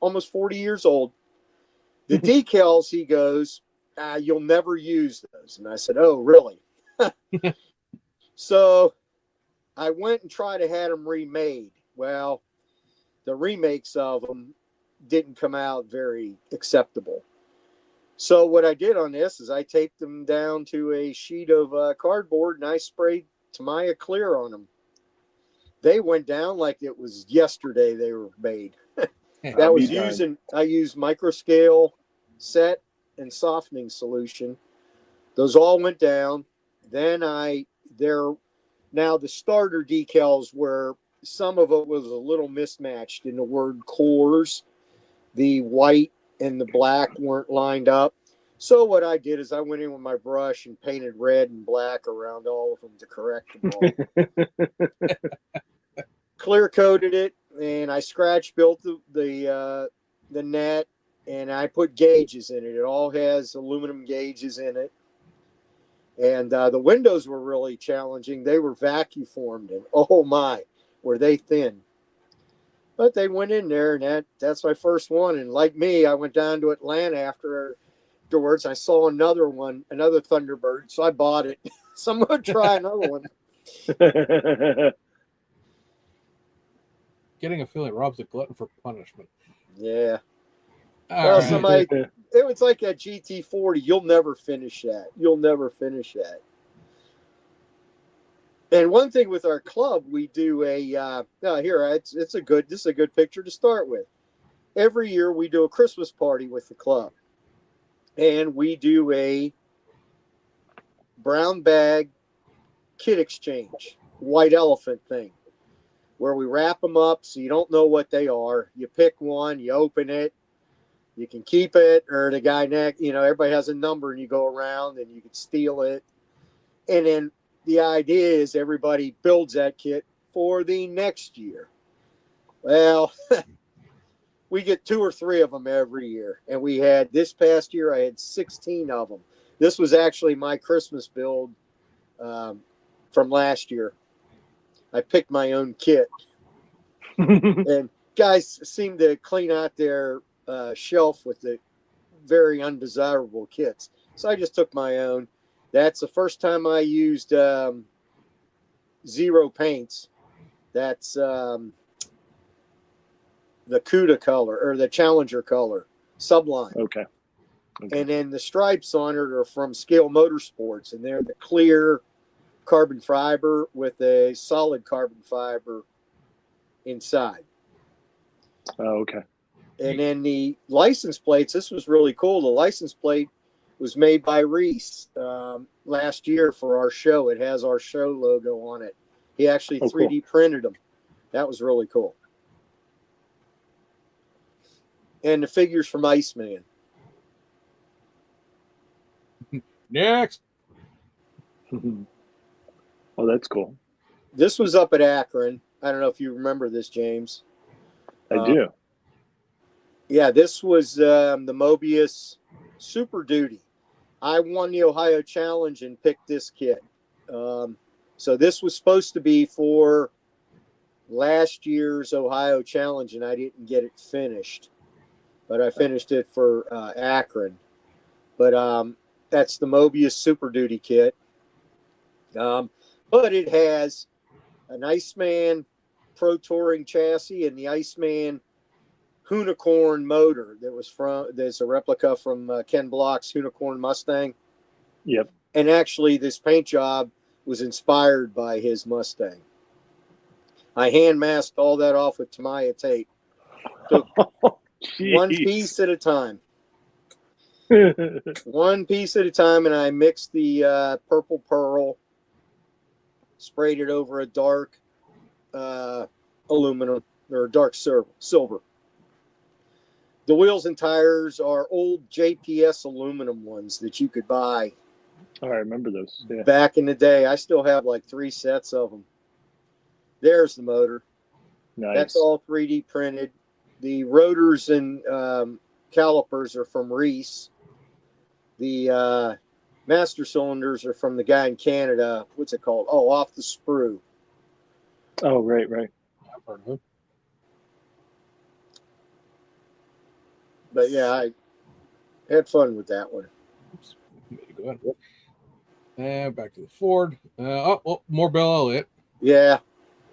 almost 40 years old. The decals, he goes, you'll never use those. And I said, oh, really? So I went and tried to have them remade. Well, the remakes of them didn't come out very acceptable. So what I did on this is I taped them down to a sheet of cardboard, and I sprayed Tamiya Clear on them. They went down like it was yesterday they were made. I used microscale set and softening solution. Those all went down. Then now the starter decals were, some of it was a little mismatched in the word cores. The white and the black weren't lined up. So what I did is I went in with my brush and painted red and black around all of them to correct them all. Clear coated it, and I scratch built the net, and I put gauges in it. It all has aluminum gauges in it. And the windows were really challenging. They were vacuum formed, and oh my, were they thin. But they went in there, and that's my first one. And like me, I went down to Atlanta afterwards. I saw another one, another Thunderbird, so I bought it. So I'm going to try another one. Getting a feeling Rob's a glutton for punishment. Yeah. All right. Somebody, it was like that GT40. You'll never finish that. You'll never finish that. And one thing with our club, we do this is a good picture to start with. Every year we do a Christmas party with the club, and we do a brown bag kit exchange, white elephant thing, where we wrap them up so you don't know what they are. You pick one, you open it, you can keep it, or the guy next, everybody has a number, and you go around and you can steal it. And then the idea is everybody builds that kit for the next year. Well, we get 2 or 3 of them every year. And we had this past year, I had 16 of them. This was actually my Christmas build from last year. I picked my own kit. And guys seem to clean out their shelf with the very undesirable kits. So I just took my own. That's the first time I used zero paints. That's the CUDA color or the Challenger color, Sublime. Okay. And then the stripes on it are from Scale Motorsports, and they're the clear carbon fiber with a solid carbon fiber inside. Oh, okay. And then the license plates, this was really cool. The license plate was made by Reese last year for our show. It has our show logo on it. He actually 3D printed them. That was really cool. And the figures from Iceman. Next. Oh, that's cool. This was up at Akron. I don't know if you remember this, James. I do. Yeah, this was the Mobius Super Duty. I won the Ohio Challenge and picked this kit. So this was supposed to be for last year's Ohio Challenge, and I didn't get it finished. But I finished it for Akron. But that's the Mobius Super Duty kit. But it has an Iceman Pro Touring chassis and the Iceman Unicorn motor there's a replica from Ken Block's Unicorn Mustang. Yep. And actually this paint job was inspired by his Mustang. I hand masked all that off with Tamiya tape. Took one piece at a time. One piece at a time, and I mixed the purple pearl, sprayed it over a dark aluminum or dark silver. The wheels and tires are old JPS aluminum ones that you could buy. Oh, I remember those. Yeah. Back in the day. I still have like 3 sets of them. There's the motor. Nice. That's all 3D printed. The rotors and calipers are from Reese. The master cylinders are from the guy in Canada. What's it called? Oh, Off the Sprue. Oh, right. I've heard of it. But yeah, I had fun with that one. Oops. Go ahead. And back to the Ford. More Bell Elliott. Yeah,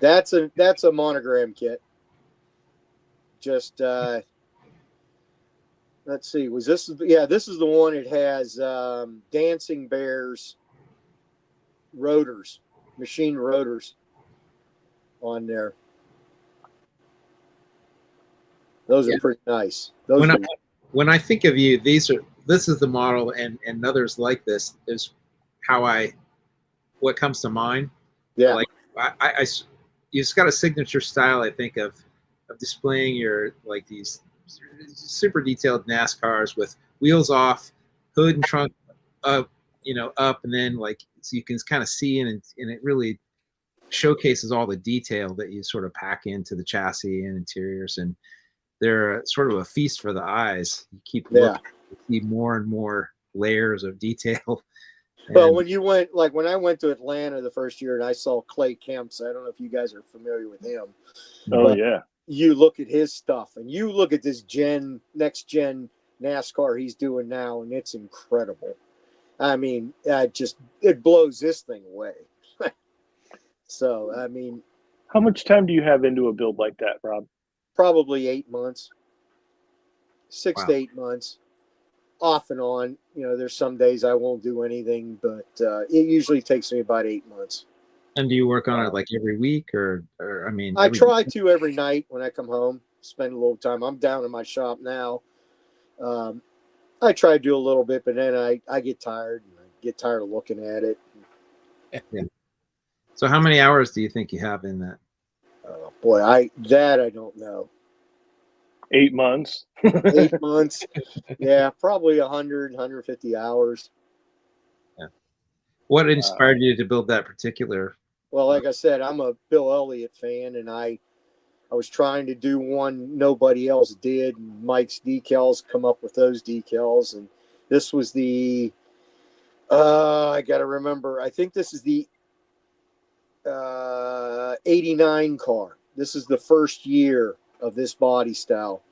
that's a monogram kit. Just let's see. This is the one. It has Dancing Bears rotors, machine rotors on there. Those are pretty nice. When I think of you, this is the model, and others like this is what comes to mind. Yeah. Like I you just got a signature style, I think, of displaying your, like, these super detailed NASCARs with wheels off, hood and trunk up, up, and then like so you can kind of see, and it really showcases all the detail that you sort of pack into the chassis and interiors, and they're sort of a feast for the eyes. You keep looking, you see more and more layers of detail. Well, when I went to Atlanta the first year and I saw Clay Kemp's, I don't know if you guys are familiar with him. Oh yeah. You look at his stuff and you look at this next gen NASCAR he's doing now, and it's incredible. I mean, it blows this thing away. So, I mean, how much time do you have into a build like that, Rob? Probably 8 months, 6 to 8 months, off and on. There's some days I won't do anything, but it usually takes me about 8 months. And do you work on it like every week, or I mean? I try to every night when I come home, spend a little time. I'm down in my shop now. I try to do a little bit, but then I get tired. And I get tired of looking at it. Yeah. So how many hours do you think you have in that? Oh boy, I don't know. 8 months. 8 months. Yeah, probably 100, 150 hours. Yeah. What inspired you to build that particular? Well, like I said, I'm a Bill Elliott fan, and I was trying to do one nobody else did. And Mike's Decals come up with those decals, and this was the I got to remember. I think this is the 89 car. This is the first year of this body style,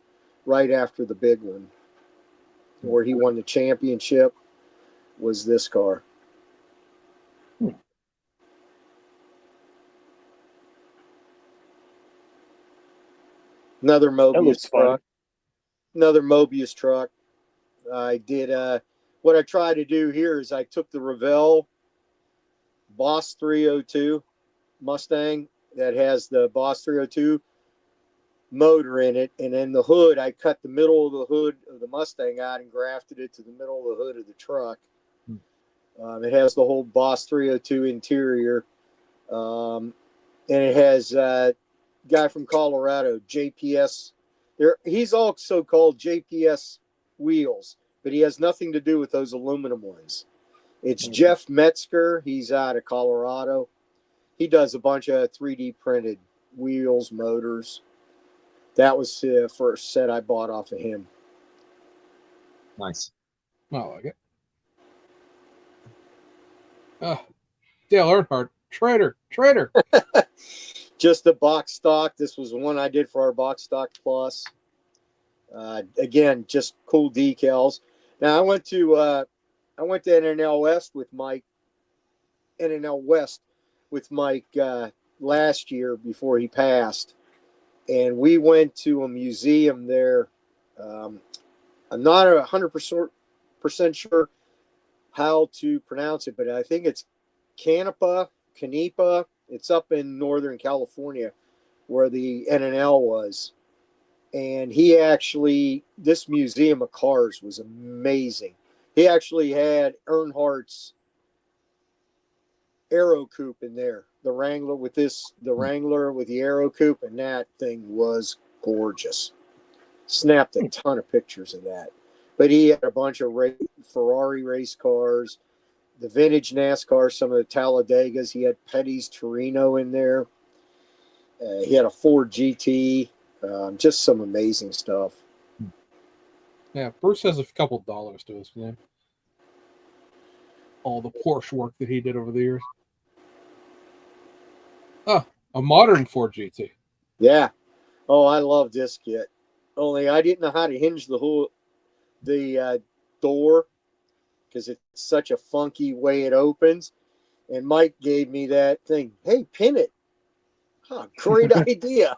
right after the big one, where he won the championship. Was this car? Another Mobius truck. Another Mobius truck. I did what I tried to do here is I took the Revell Boss 302 Mustang that has the Boss 302 motor in it, and then the hood, I cut the middle of the hood of the Mustang out and grafted it to the middle of the hood of the truck. It has the whole Boss 302 interior, and it has guy from Colorado, JPS. He's also called JPS wheels, but he has nothing to do with those aluminum ones. It's Jeff Metzger. He's out of Colorado. He does a bunch of 3D printed wheels, motors. That was the first set I bought off of him. Nice. I like it. Dale Earnhardt, traitor. Just a box stock. This was one I did for our box stock plus. Again, just cool decals. Now I went to NNL West with Mike. Last year before he passed, and we went to a museum there. I'm not 100% sure how to pronounce it, but I think it's Canepa. It's up in Northern California where the NNL was. And this museum of cars was amazing. He actually had Earnhardt's Aero Coupe in there, the Wrangler with the Aero Coupe, and that thing was gorgeous. Snapped a ton of pictures of that. But he had a bunch of Ferrari race cars, the vintage NASCAR, some of the Talladegas. He had Petty's Torino in there. He had a Ford GT. Just some amazing stuff. Yeah, Bruce has a couple dollars to his name. All the Porsche work that he did over the years. Oh, a modern Ford GT. Yeah. Oh, I love this kit. Only I didn't know how to hinge the door because it's such a funky way it opens. And Mike gave me that thing. Hey, pin it. Huh, great idea.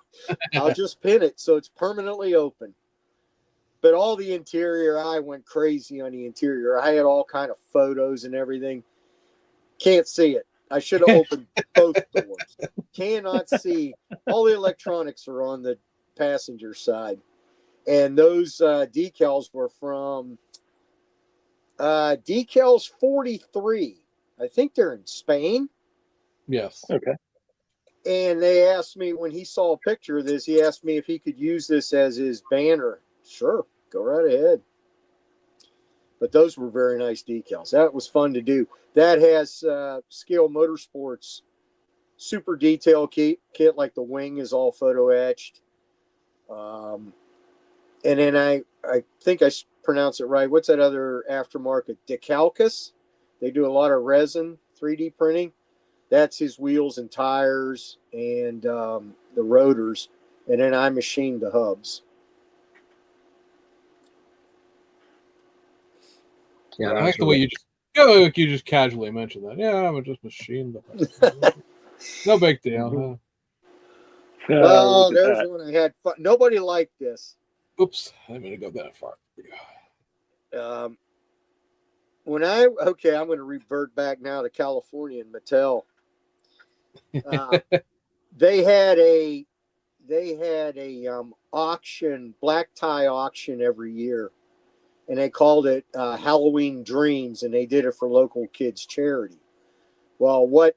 I'll just pin it so it's permanently open. But all the interior, I went crazy on the interior. I had all kind of photos and everything. Can't see it. I should have opened both doors. Cannot see. All the electronics are on the passenger side. And those decals were from Decals 43. I think they're in Spain. Yes. Okay. And they asked me, when he saw a picture of this, he asked me if he could use this as his banner. Sure, go right ahead. But those were very nice decals. That was fun to do. That has Scale Motorsports super detail kit, like the wing is all photo etched. And then I think I pronounce it right. What's that other aftermarket? Decalcus. They do a lot of resin 3D printing. That's his wheels and tires and the rotors. And then I machined the hubs. Yeah, I like the way you just casually mentioned that. Yeah, I'm just machined the no big deal. Huh? Oh, Look at there's that. one I had fun. Nobody liked this. Oops, I didn't mean to go that far. I'm going to revert back now to California and Mattel. They had a auction, black tie auction every year, and they called it Halloween Dreams, and they did it for local kids charity. Well, what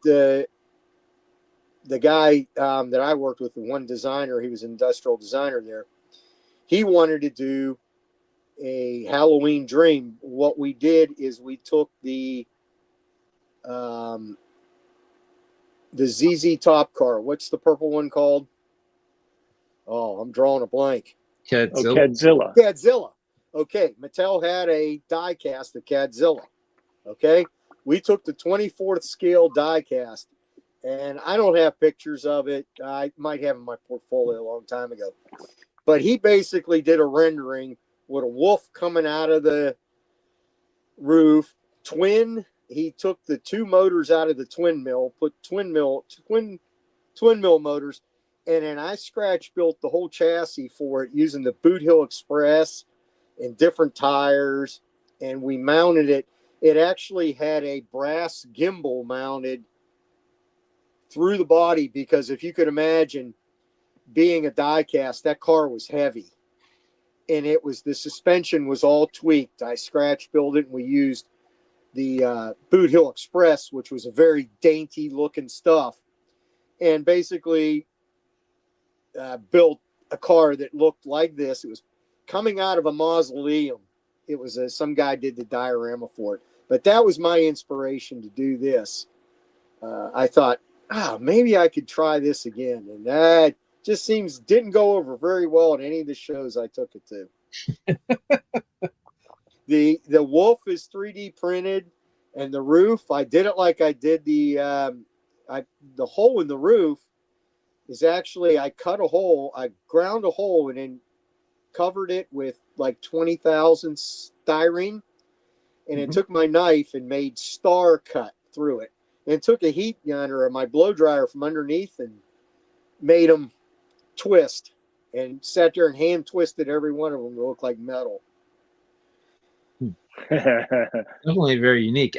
the guy that I worked with, the one designer, he was an industrial designer there. He wanted to do a Halloween Dream. What we did is we took the ZZ Top car. What's the purple one called? Oh, I'm drawing a blank. Cadzilla. Cadzilla. Okay, Mattel had a die cast of Cadzilla. Okay, we took the 24th scale die cast, and I don't have pictures of it. I might have in my portfolio a long time ago. But he basically did a rendering with a wolf coming out of the roof, twin. He took the two motors out of the twin mill, put twin mill motors, and then I scratch built the whole chassis for it using the Boot Hill Express and different tires, and we mounted it. It actually had a brass gimbal mounted through the body because if you could imagine being a die cast, that car was heavy. And the suspension was all tweaked. I scratch built it, and we used the Boot Hill Express, which was a very dainty looking stuff, and basically built a car that looked like this. It was coming out of a mausoleum. It was some guy did the diorama for it, but that was my inspiration to do this. I thought, maybe I could try this again, and that just didn't go over very well at any of the shows I took it to. The wolf is 3D printed, and the roof, I did it like I did the hole in the roof is actually, I cut a hole, I ground a hole, and then covered it with like 20,000 styrene, and it took my knife and made star cut through it, and took a heat gun or my blow dryer from underneath and made them twist, and sat there and hand twisted every one of them to look like metal. Definitely very unique.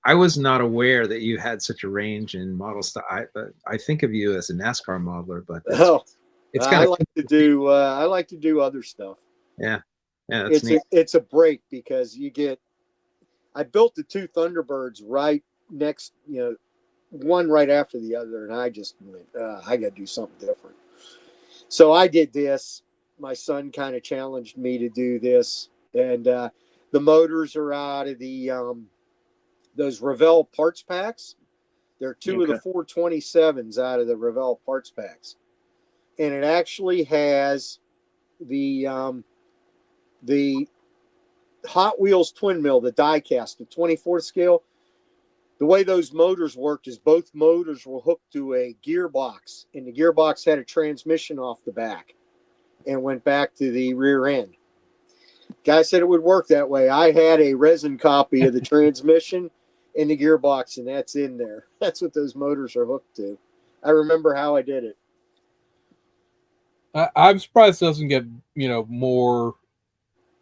I was not aware that you had such a range in model style. I think of you as a NASCAR modeler, but it's kind of. I like to do other stuff. Yeah, that's neat. It's a break because I built the two Thunderbirds right next, one right after the other, and I just went, I got to do something different. So I did this. My son kind of challenged me to do this, and the motors are out of the those Revell parts packs. They're two of the 427s out of the Revell parts packs, and it actually has the Hot Wheels twin mill, the die cast, the 24th scale. The way those motors worked is both motors were hooked to a gearbox, and the gearbox had a transmission off the back and went back to the rear end. Guy said it would work that way. I had a resin copy of the transmission and the gearbox, and that's in there. That's what those motors are hooked to. I remember how I did it. I'm surprised it doesn't get more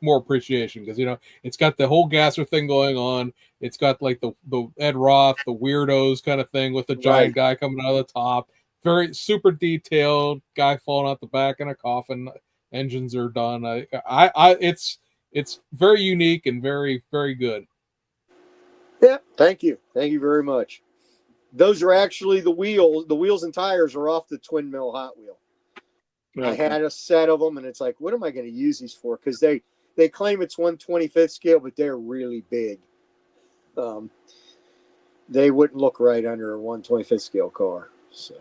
appreciation, because it's got the whole gasser thing going on. It's got like the Ed Roth, the weirdos kind of thing with the giant guy coming out of the top. Very super detailed, guy falling out the back in a coffin. Engines are done. It's very unique and very, very good. Yeah, thank you very much. Those are actually the wheels. The wheels and tires are off the twin mill Hot Wheel. I had a set of them, and it's like, what am I going to use these for? Because they claim it's 1/25th scale, but they're really big. They wouldn't look right under a 1/25th scale car. So,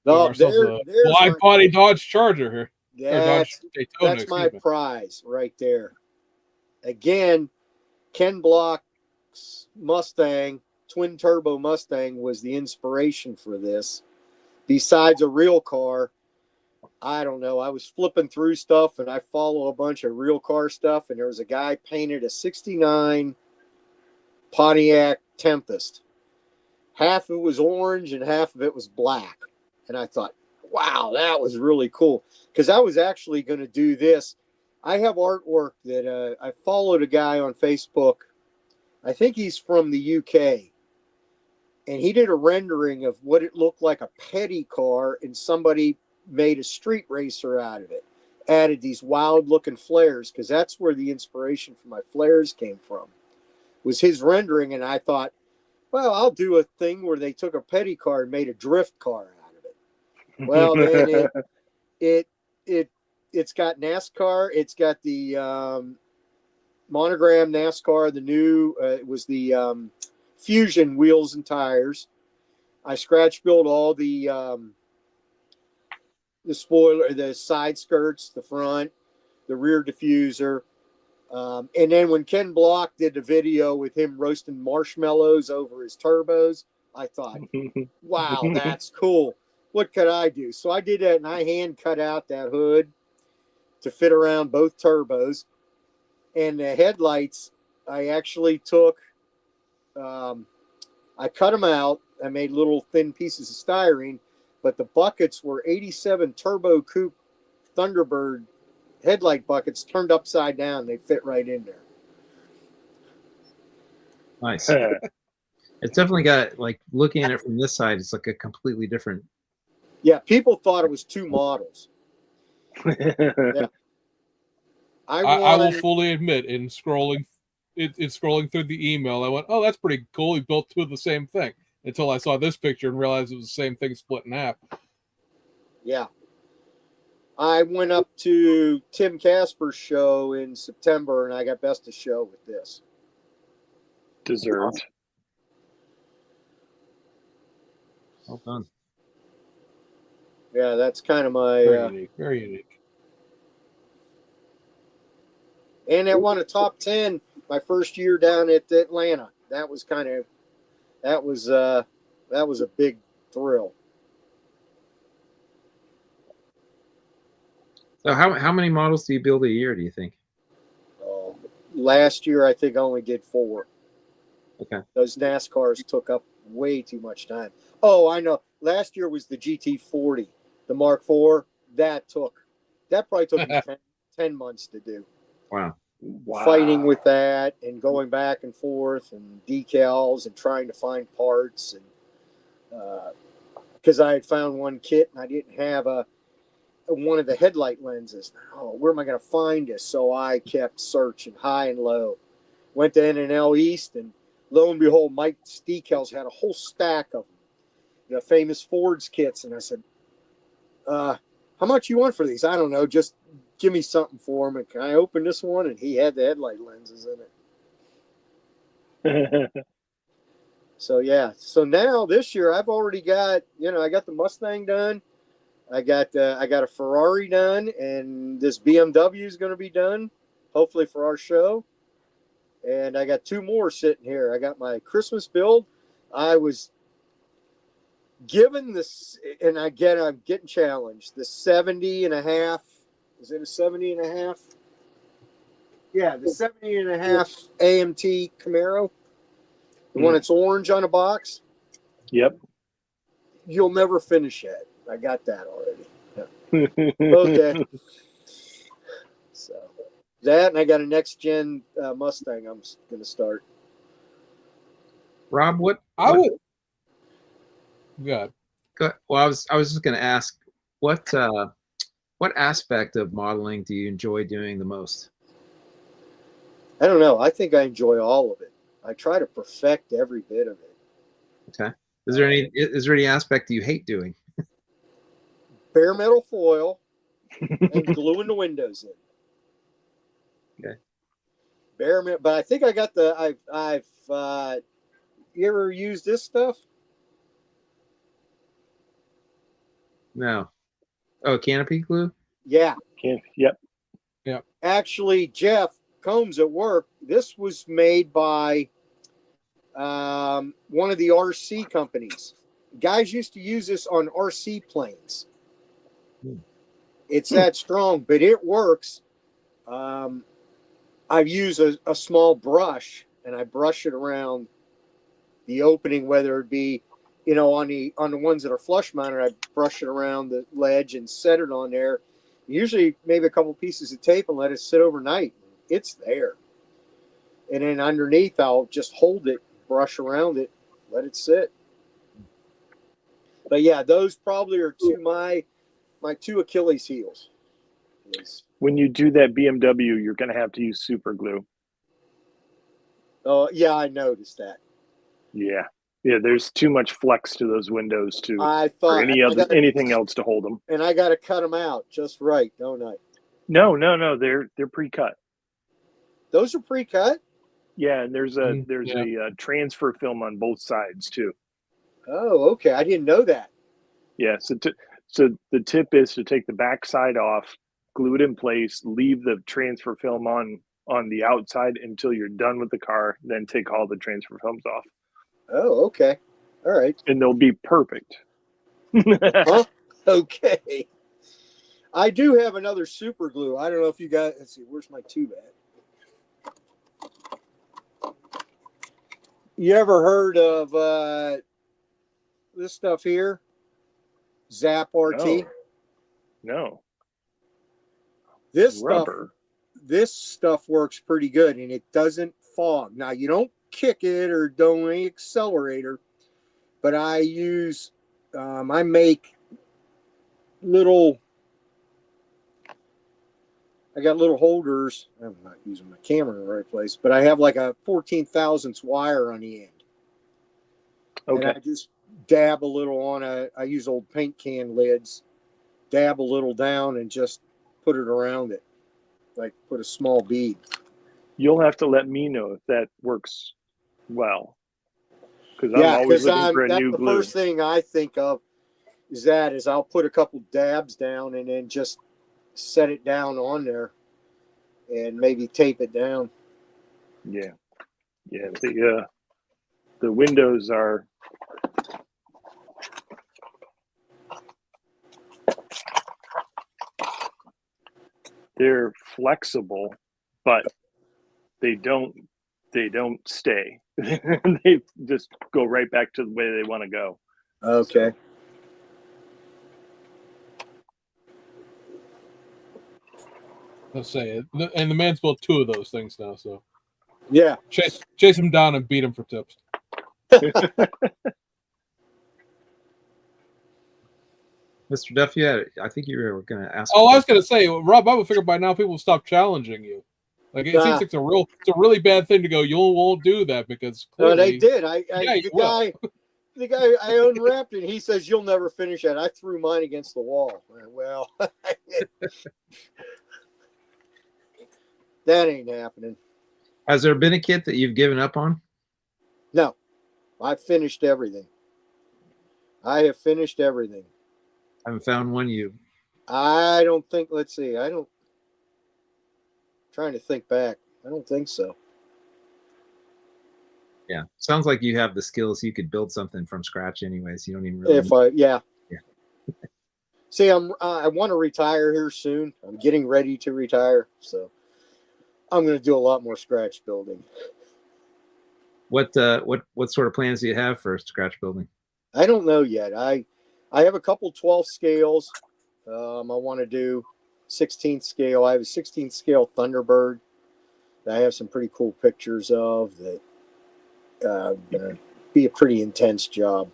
there's a wide body Dodge Charger here. That's Daytona, my prize right there. Again, Ken Block's Mustang, twin turbo Mustang, was the inspiration for this. Besides a real car, I don't know. I was flipping through stuff, and I follow a bunch of real car stuff, and there was a guy painted a 69 Pontiac Tempest. Half of it was orange and half of it was black. And I thought, wow, that was really cool. Because I was actually going to do this. I have artwork that I followed a guy on Facebook. I think he's from the UK. And he did a rendering of what it looked like a petty car, and somebody made a street racer out of it. Added these wild looking flares, because that's where the inspiration for my flares came from, was his rendering. And I thought, well, I'll do a thing where they took a petty car and made a drift car out of it. Well, then it's got NASCAR. It's got the monogram NASCAR. The new it was the Fusion wheels and tires. I scratch built all the spoiler, the side skirts, the front, the rear diffuser. And then when Ken Block did the video with him roasting marshmallows over his turbos, I thought, wow, that's cool. What could I do? So I did that, and I hand cut out that hood to fit around both turbos. And the headlights, I actually took, I cut them out. I made little thin pieces of styrene, but the buckets were 87 Turbo Coupe Thunderbird headlight buckets turned upside down. They fit right in there. Nice. It's definitely got, like, looking at it from this side, it's like a completely different. Yeah, people thought it was two models. Yeah. I will fully admit, in scrolling through the email, I went, oh, that's pretty cool. He built two of the same thing, until I saw this picture and realized it was the same thing split in half. Yeah. I went up to Tim Casper's show in September, and I got best of show with this. Deserved. Well done. Yeah, that's kind of my... Very unique. Very unique. And it won a top 10 my first year down at Atlanta. That was a big thrill. So how many models do you build a year, do you think? Last year, I think I only did 4. Okay. Those NASCARs took up way too much time. Oh, I know. Last year was the GT40, the Mark IV. That probably took me 10 months to do. Wow. Fighting with that and going back and forth and decals and trying to find parts. And because I had found one kit and I didn't have one of the headlight lenses. Oh, where am I going to find this? So I kept searching high and low. Went to N&L East, and lo and behold, Mike Decals had a whole stack of them, famous Ford's kits. And I said, how much you want for these? I don't know. Just give me something for him. And can I open this one? And he had the headlight lenses in it. So, yeah. So now this year I've already got, I got the Mustang done. I got a Ferrari done, and this BMW is going to be done, hopefully for our show. And I got 2 more sitting here. I got my Christmas build. I was given this, and I'm getting challenged. The 70.5. Is it a 70.5? Yeah, the 70.5 AMT Camaro. The one that's orange on a box. Yep. You'll never finish it. I got that already. Yeah. Okay. So that, and I got a next gen Mustang I'm going to start. Rob, what? Good. Well, I was just going to ask, what aspect of modeling do you enjoy doing the most? I don't know. I think I enjoy all of it. I try to perfect every bit of it. Okay. Is there any aspect you hate doing? Bare metal foil and gluing the windows in. Okay. Bare metal, but I think I got the. You ever used this stuff? No. Oh, canopy glue? Yeah. Yep. Actually, Jeff Combs at work, this was made by one of the RC companies. Guys used to use this on RC planes. It's that strong, but it works. I've used a small brush, and I brush it around the opening, whether it be, on the ones that are flush mounted, I brush it around the ledge and set it on there. Usually maybe a couple pieces of tape and let it sit overnight. It's there. And then underneath, I'll just hold it, brush around it, let it sit. But yeah, those probably are my two Achilles heels. When you do that BMW, you're going to have to use super glue. Oh, yeah, I noticed that. Yeah. There's too much flex to those windows I for thought anything else to hold them. And I got to cut them out just right, don't I? No, they're pre-cut. Those are pre-cut? Yeah, and there's a transfer film on both sides too. Oh, okay. I didn't know that. Yeah, so the tip is to take the back side off, glue it in place, leave the transfer film on the outside until you're done with the car, then take all the transfer films off. Oh, okay. All right. And they'll be perfect. Huh? Okay. I do have another super glue. I don't know if you guys, let's see, where's my tube at? You ever heard of this stuff here? Zap RT? No. This Rubber. stuff works pretty good, and it doesn't fog. Now, you don't kick it or don't any accelerator, but I use, I make little, I got little holders. I'm not using my camera in the right place, but I have like a 14 thousandths wire on the end. Okay. And I just dab a little on I use old paint can lids, dab a little down and just put it around it. Like put a small bead. You'll have to let me know if that works well. Because I'm always looking for a new glue. The first thing I think of is I'll put a couple dabs down and then just set it down on there and maybe tape it down. Yeah. The windows are they're flexible, but they don't stay. They just go right back to the way they want to go. Okay. Let's say it. And the man's built 2 of those things now, so Yeah. Chase him down and beat him for tips. Mr. Duff, I think you were going to ask. Oh, I was going to say, Rob, I would figure by now people will stop challenging you. Like it seems like it's a really bad thing to go. You won't do that because clearly they did. The guy I unwrapped it. He says you'll never finish that. I threw mine against the wall. Well, that ain't happening. Has there been a kit that you've given up on? No, I've finished everything. I have finished everything. I haven't found one I don't think. Let's see. Trying to think back. I don't think so. Yeah, sounds like you have the skills. You could build something from scratch, anyways. You don't even really. Yeah. See, I want to retire here soon. I'm getting ready to retire, so I'm going to do a lot more scratch building. What sort of plans do you have for scratch building? I don't know yet. I have a couple 12 scales. I want to do 16th scale. I have a 16th scale Thunderbird that I have some pretty cool pictures of that gonna be a pretty intense job.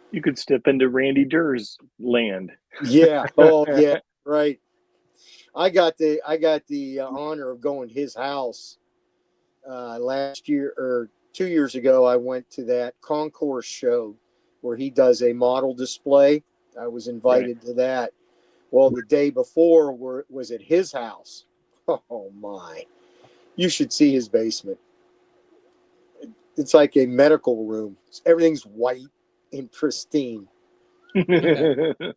You could step into Randy Durr's land. Yeah. Oh yeah. Right. I got the honor of going to his house last year or 2 years ago. I went to that concourse show where he does a model display. I was invited to that. Well, the day before was at his house. Oh my. You should see his basement. It's like a medical room. Everything's white and pristine. And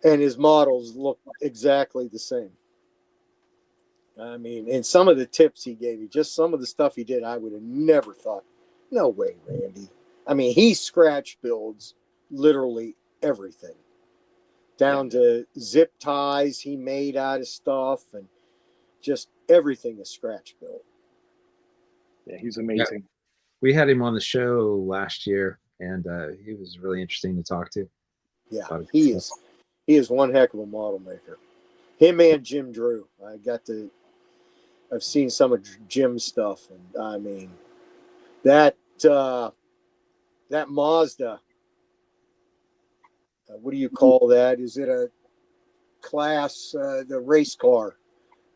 his models look exactly the same. I mean, and some of the tips he gave me, just some of the stuff he did, I would have never thought. No way, Randy. I mean, he scratch builds literally everything, down to zip ties he made out of stuff, and just everything is scratch built. Yeah, he's amazing. Yeah. We had him on the show last year, and he was really interesting to talk to. Yeah, he is. He is one heck of a model maker. Him and Jim Drew. I've seen some of Jim's stuff, and I mean, that Mazda. What do you call that? Is it a class, the race car?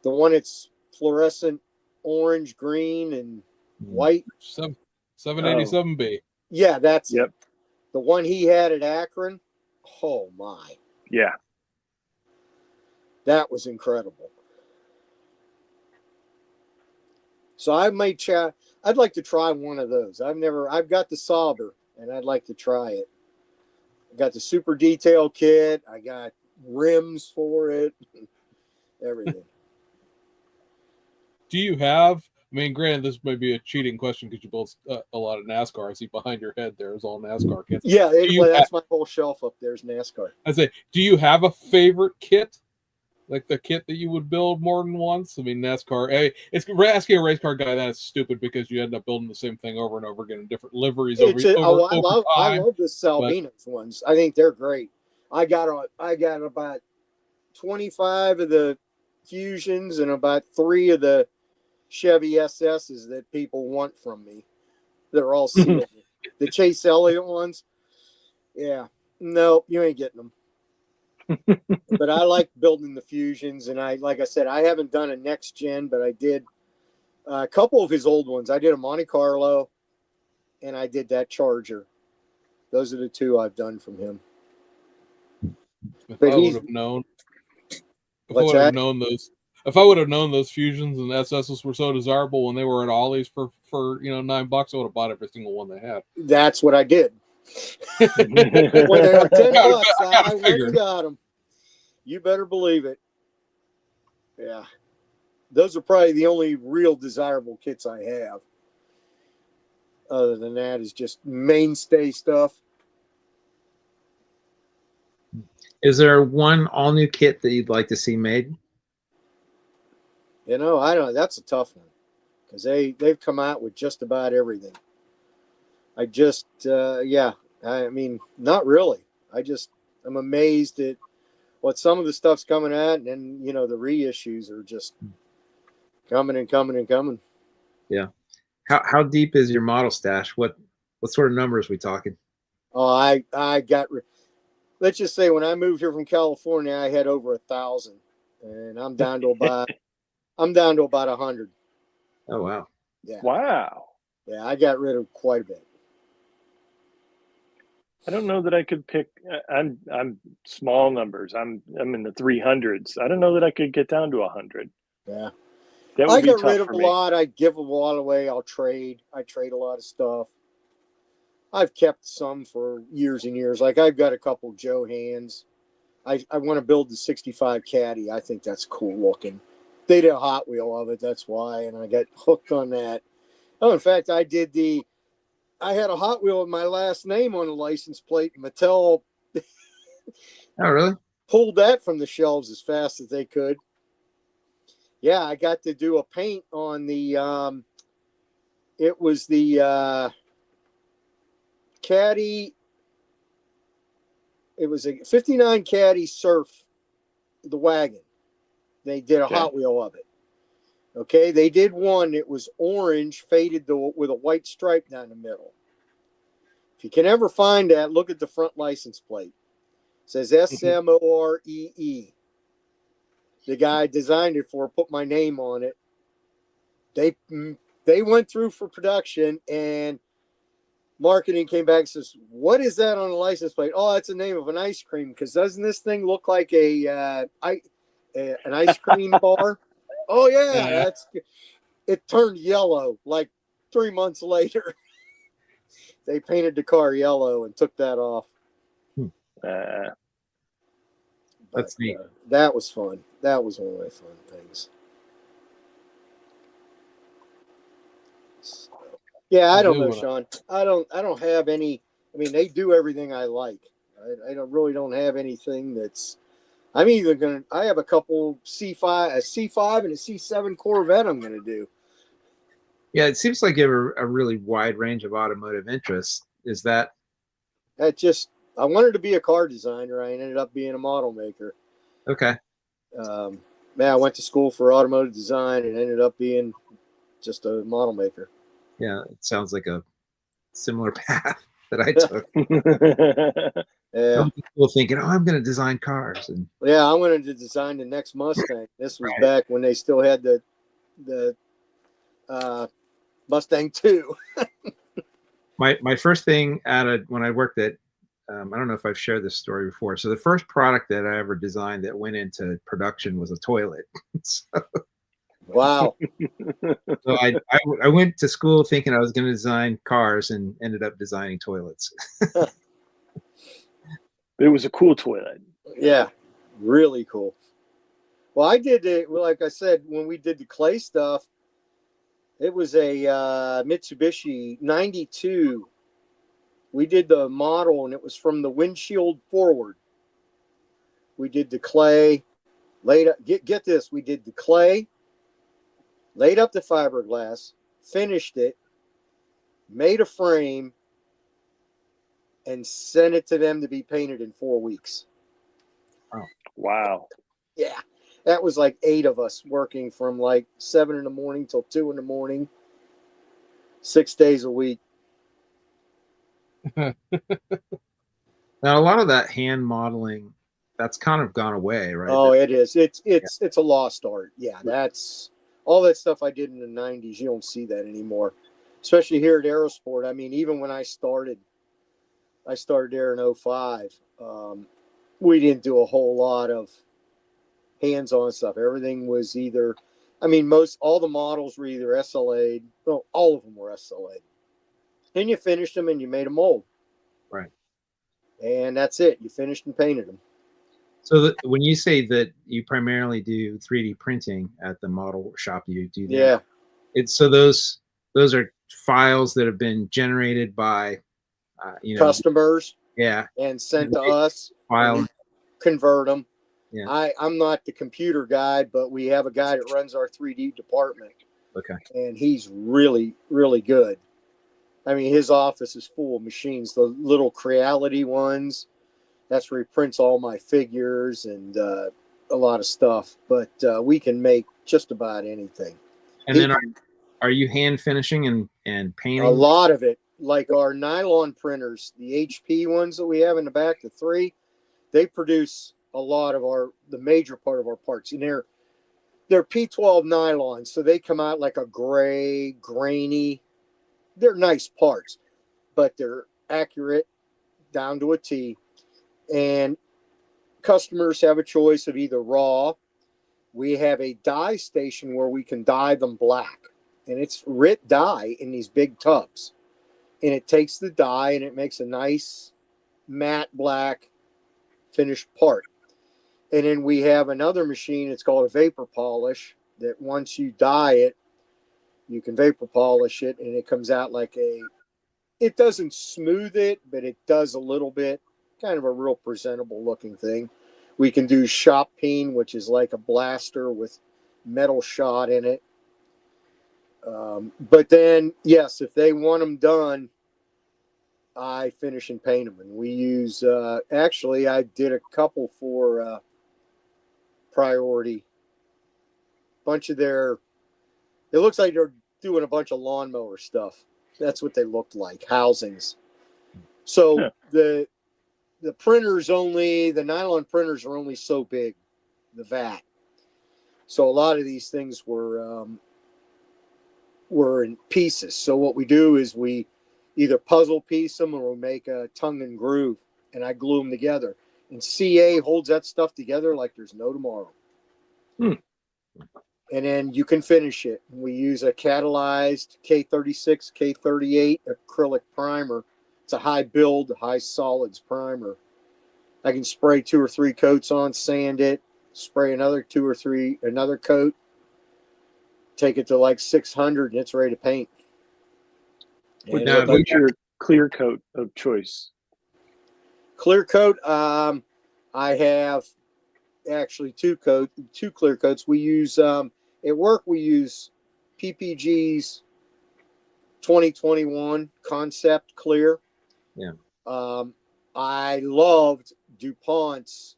The one that's fluorescent orange, green, and white? 787B. Yeah, that's it. The one he had at Akron. Oh, my. Yeah. That was incredible. So I might I'd like to try one of those. I've got the Sauber, and I'd like to try it. I got the super detail kit. I got rims for it. Everything. Do you have, I mean, granted, this may be a cheating question because you built a lot of NASCAR. I see behind your head there is all NASCAR kits. Yeah, that's my whole shelf up there is NASCAR. I say, do you have a favorite kit? Like the kit that you would build more than once? I mean, NASCAR, it's asking a race car guy that is stupid because you end up building the same thing over and over again in different liveries over time. I love the Salvinos ones. I think they're great. I got about 25 of the Fusions and about 3 of the Chevy SSs that people want from me. They're all sealed. The Chase Elliott ones. Yeah. No, you ain't getting them. But I like building the Fusions, and like I said, I haven't done a next gen, but I did a couple of his old ones. I did a Monte Carlo, and I did that Charger. Those are the 2 I've done from him. If I would have known those Fusions and SSs were so desirable when they were at Ollie's for $9, I would have bought every single one they had. That's what I did. When they were $10, I went and got them. You better believe it. Yeah. Those are probably the only real desirable kits I have. Other than that is just mainstay stuff. Is there one all new kit that you'd like to see made? I don't. That's a tough one because they've come out with just about everything. I mean, not really. I'm amazed at what some of the stuff's coming at, and then the reissues are just coming and coming and coming. Yeah. How deep is your model stash? What sort of numbers are we talking? Oh, I got. Let's just say when I moved here from California, I had over 1,000, and I'm down to about 100. Oh wow. Yeah. Wow. Yeah, I got rid of quite a bit. I don't know that I could pick. I'm small numbers. I'm in the 300s. I don't know that I could get down to 100. Yeah. That would I be got tough rid of for a me. lot. I give a lot away. I'll trade. I trade a lot of stuff. I've kept some for years and years. Like I've got a couple Joe Hands. I want to build the 65 Caddy. I think that's cool looking. They did a Hot Wheel of it. That's why. And I got hooked on that. Oh, in fact, I had a Hot Wheel with my last name on the license plate. Mattel Oh, really? pulled that from the shelves as fast as they could. Yeah, I got to do a paint on the it was the Caddy. It was a 59 Caddy Surf, the wagon. They did a Hot Wheel of it. Okay, they did one. It was orange, faded with a white stripe down the middle. If you can ever find that, look at the front license plate. It says Smoree. The guy designed it put my name on it. They went through for production, and marketing came back and says, "What is that on the license plate?" Oh, that's the name of an ice cream. Because doesn't this thing look like an ice cream bar? Oh yeah, that's. It turned yellow like 3 months later. They painted the car yellow and took that off. That's neat. That was fun. That was one of my fun things. So, yeah, I don't know, Sean. I don't have any. I mean, they do everything I like. I don't have anything that's. I'm either gonna. I have a couple C5, a C5, and a C7 Corvette. I'm gonna do. Yeah, it seems like you have a really wide range of automotive interests. Is that? I wanted to be a car designer. I ended up being a model maker. Okay. I went to school for automotive design and ended up being just a model maker. Yeah, it sounds like a similar path that I took. Yeah. People thinking, "Oh, I'm going to design cars," and yeah, I wanted to design the next Mustang. This was back when they still had the Mustang 2. my first thing when I worked at, I don't know if I've shared this story before. So the first product that I ever designed that went into production was a toilet. Wow. So I went to school thinking I was going to design cars and ended up designing toilets. It was a cool toilet. Yeah, really cool. Well, I did it. Well, like I said, when we did the clay stuff, it was a Mitsubishi 92. We did the model, and it was from the windshield forward. We did the clay. Laid up. Get this. We did the clay. Laid up the fiberglass. Finished it. Made a frame. And sent it to them to be painted in 4 weeks. Oh, wow. Yeah. That was like 8 of us working from like 7 in the morning till 2 in the morning, 6 days a week. Now, a lot of that hand modeling, that's kind of gone away, right? Oh, it is. It's a lost art. Yeah, that's all that stuff I did in the 90s. You don't see that anymore, especially here at Aerosport. I mean, even when I started there in 05. We didn't do a whole lot of hands-on stuff. Everything was either, all the models were either SLA'd. Well, all of them were SLA'd. And you finished them and you made a mold. Right. And that's it. You finished and painted them. So when you say that you primarily do 3D printing at the model shop, you do that? Yeah. So those are files that have been generated by customers. Yeah. And sent to us. File. Convert them. Yeah. I'm not the computer guy, but we have a guy that runs our 3D department. Okay. And he's really, really good. I mean, his office is full of machines, the little Creality ones. That's where he prints all my figures and a lot of stuff. But we can make just about anything. And then are you hand finishing and painting? A lot of it. Like our nylon printers, the HP ones that we have in the back, the 3, they produce a lot of the major part of our parts. And they're P12 nylon, so they come out like a gray, grainy. They're nice parts, but they're accurate down to a T. And customers have a choice of either raw. We have a dye station where we can dye them black. And it's RIT dye in these big tubs. And it takes the dye and it makes a nice matte black finished part. And then we have another machine. It's called a vapor polish that once you dye it, you can vapor polish it and it comes out like it doesn't smooth it, but it does a little bit, kind of a real presentable looking thing. We can do shop peen, which is like a blaster with metal shot in it. But then, yes, if they want them done, I finish and paint them. And we use, actually, I did a couple for Priority. Bunch of it looks like they're doing a bunch of lawnmower stuff. That's what they looked like, housings. So yeah. The printers the nylon printers are only so big, the vat. So a lot of these things were in pieces. So what we do is either puzzle piece them or make a tongue and groove, and I glue them together. And CA holds that stuff together like there's no tomorrow. Hmm. And then you can finish it. We use a catalyzed K36, K38 acrylic primer. It's a high build, high solids primer. I can spray 2 or 3 coats on, sand it, spray another 2 or 3, another coat, take it to like 600, and it's ready to paint. What's your clear coat of choice? Clear coat, I have actually 2 clear coats. We use at work, we use PPG's 2021 Concept Clear. Yeah. I loved DuPont's,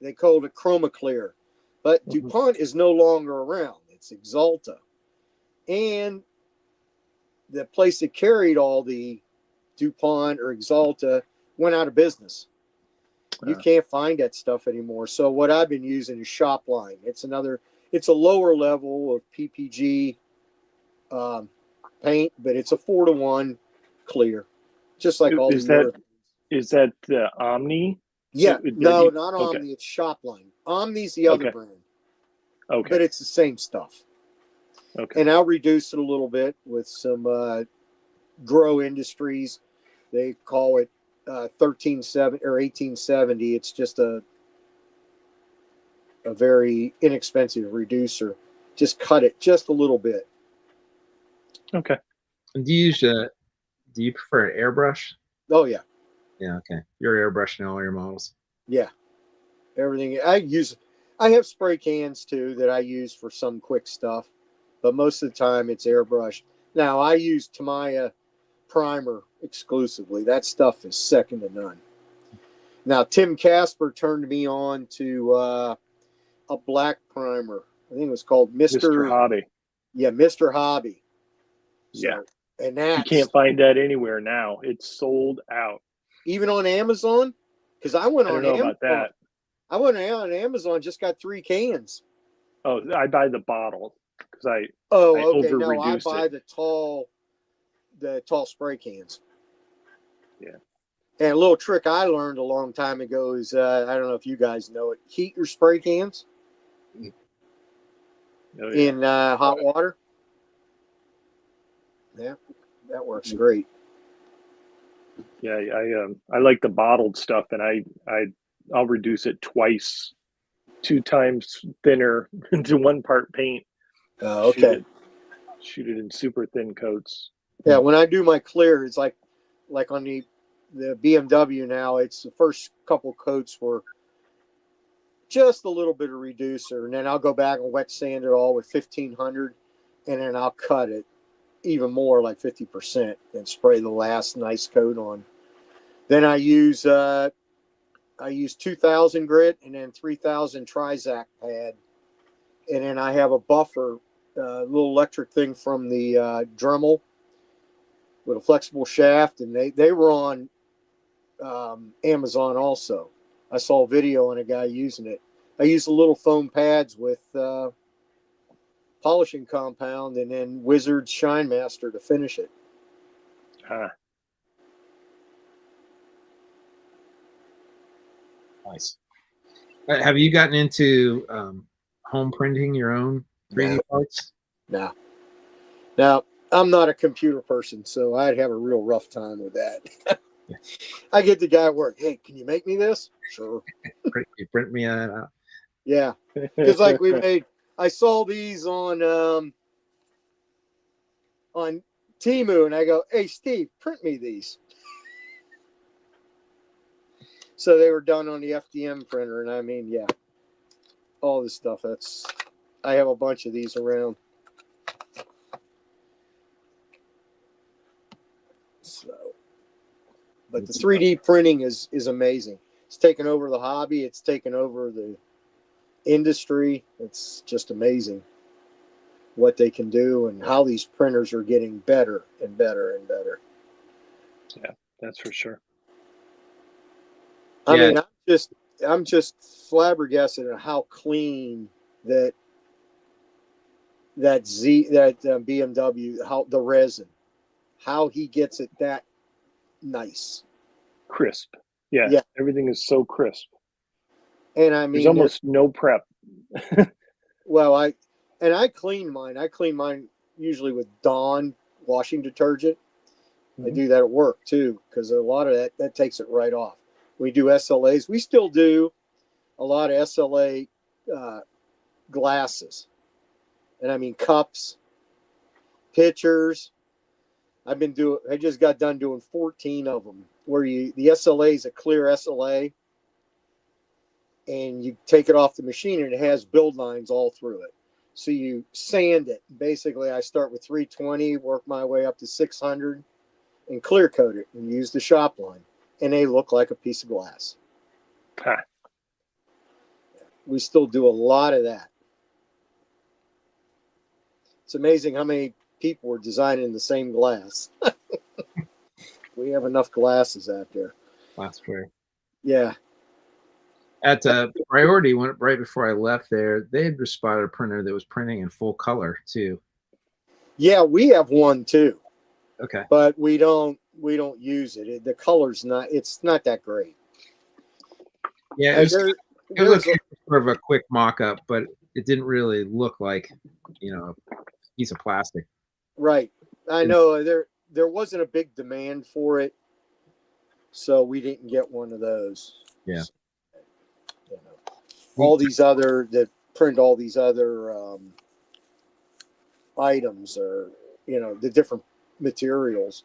they called it Chroma Clear, but DuPont is no longer around. It's Axalta. And the place that carried all the DuPont or Axalta went out of business. You can't find that stuff anymore. So what I've been using is Shopline. It's a lower level of PPG paint, but it's a 4-to-1 clear, just like all the. Is that the Omni? Yeah, no, not Omni. It's Shopline. Omni's the other brand. Okay, but it's the same stuff. Okay, and I'll reduce it a little bit with some Grow Industries. They call it 1370 or 1870. It's just a very inexpensive reducer. Just cut it just a little bit. Okay. And do you prefer an airbrush? Oh yeah. Yeah. Okay. You're airbrushing all your models. Yeah. Everything I have spray cans too that I use for some quick stuff, but most of the time it's airbrushed. Now I use Tamiya primer exclusively. That stuff is second to none. Now Tim Casper turned me on to a black primer. I think it was called Mr. Hobby. Yeah, Mr. Hobby. So, yeah, and that you can't find that anywhere now. It's sold out. Even on Amazon, because I went on Amazon. About that. I went on Amazon, just got 3 cans. Oh, I buy the bottle because I okay. No, I buy the tall spray cans. Yeah. And a little trick I learned a long time ago is I don't know if you guys know it. Heat your spray cans in hot water. Yeah, that works great. Yeah, I like the bottled stuff, and I'll reduce it twice, 2 times thinner into 1 part paint. Okay. Shoot it in super thin coats. Yeah, when I do my clear, it's like on the BMW now. It's the first couple coats were just a little bit of reducer, and then I'll go back and wet sand it all with 1500, and then I'll cut it even more, like 50%, and spray the last nice coat on. Then I use 2000 grit and then 3000 Trizac pad, and then I have a buffer, little electric thing from the Dremel with a flexible shaft, and they were on Amazon also. I saw a video on a guy using it. I use the little foam pads with polishing compound and then Wizard Shine Master to finish it. Nice. Have you gotten into home printing your own 3D parts? No. Now, I'm not a computer person, so I'd have a real rough time with that. I get the guy at work, hey, can you make me this? Sure. You print me that out. Yeah. Because like I saw these on Temu, and I go, hey, Steve, print me these. So they were done on the FDM printer, and I mean, yeah, all this stuff. I have a bunch of these around. So, but the 3D printing is amazing. It's taken over the hobby. It's taken over the industry. It's just amazing what they can do and how these printers are getting better and better and better. Yeah, that's for sure. I mean, I'm just flabbergasted at how clean that BMW, how the resin, how he gets it that nice. Crisp. Yeah. Yeah. Everything is so crisp. And I mean, there's almost no prep. Well, I clean mine. I clean mine usually with Dawn washing detergent. I do that at work too, because a lot of that takes it right off. We do SLAs. We still do a lot of SLA glasses, and I mean cups, pitchers. I just got done doing 14 of them. Where the SLA is a clear SLA, and you take it off the machine, and it has build lines all through it. So you sand it. Basically, I start with 320, work my way up to 600. And clear coat it and use the shop line, and they look like a piece of glass. Huh. We still do a lot of that. It's amazing how many people are designing the same glass. We have enough glasses out there. Last year. Yeah. At Priority, right before I left there, they had spotted a printer that was printing in full color too. Yeah, we have one too. Okay. But we don't use it. The color's it's not that great. Yeah, it was sort of a quick mock-up, but it didn't really look like, a piece of plastic. Right. I know there wasn't a big demand for it, so we didn't get one of those. Yeah. So, all these other that print all these other items are, the different materials,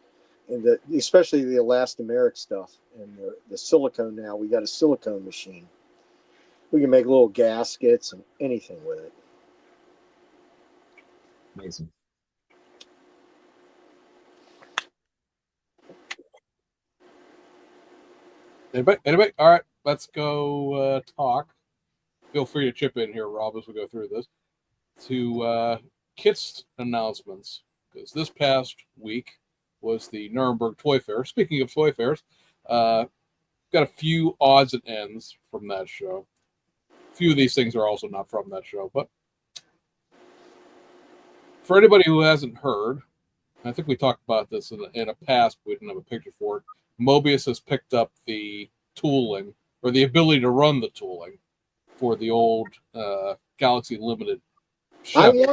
and especially the elastomeric stuff and the silicone. Now we got a silicone machine. We can make little gaskets and anything with it. Amazing. Anybody? All right, let's go talk. Feel free to chip in here, Rob, as we go through this. To kits announcements, because this past week was the Nuremberg Toy Fair. Speaking of toy fairs, got a few odds and ends from that show. A few of these things are also not from that show, but for anybody who hasn't heard, I think we talked about this in a past, we didn't have a picture for it. Mobius has picked up the tooling, or the ability to run the tooling, for the old Galaxy Limited Chevy.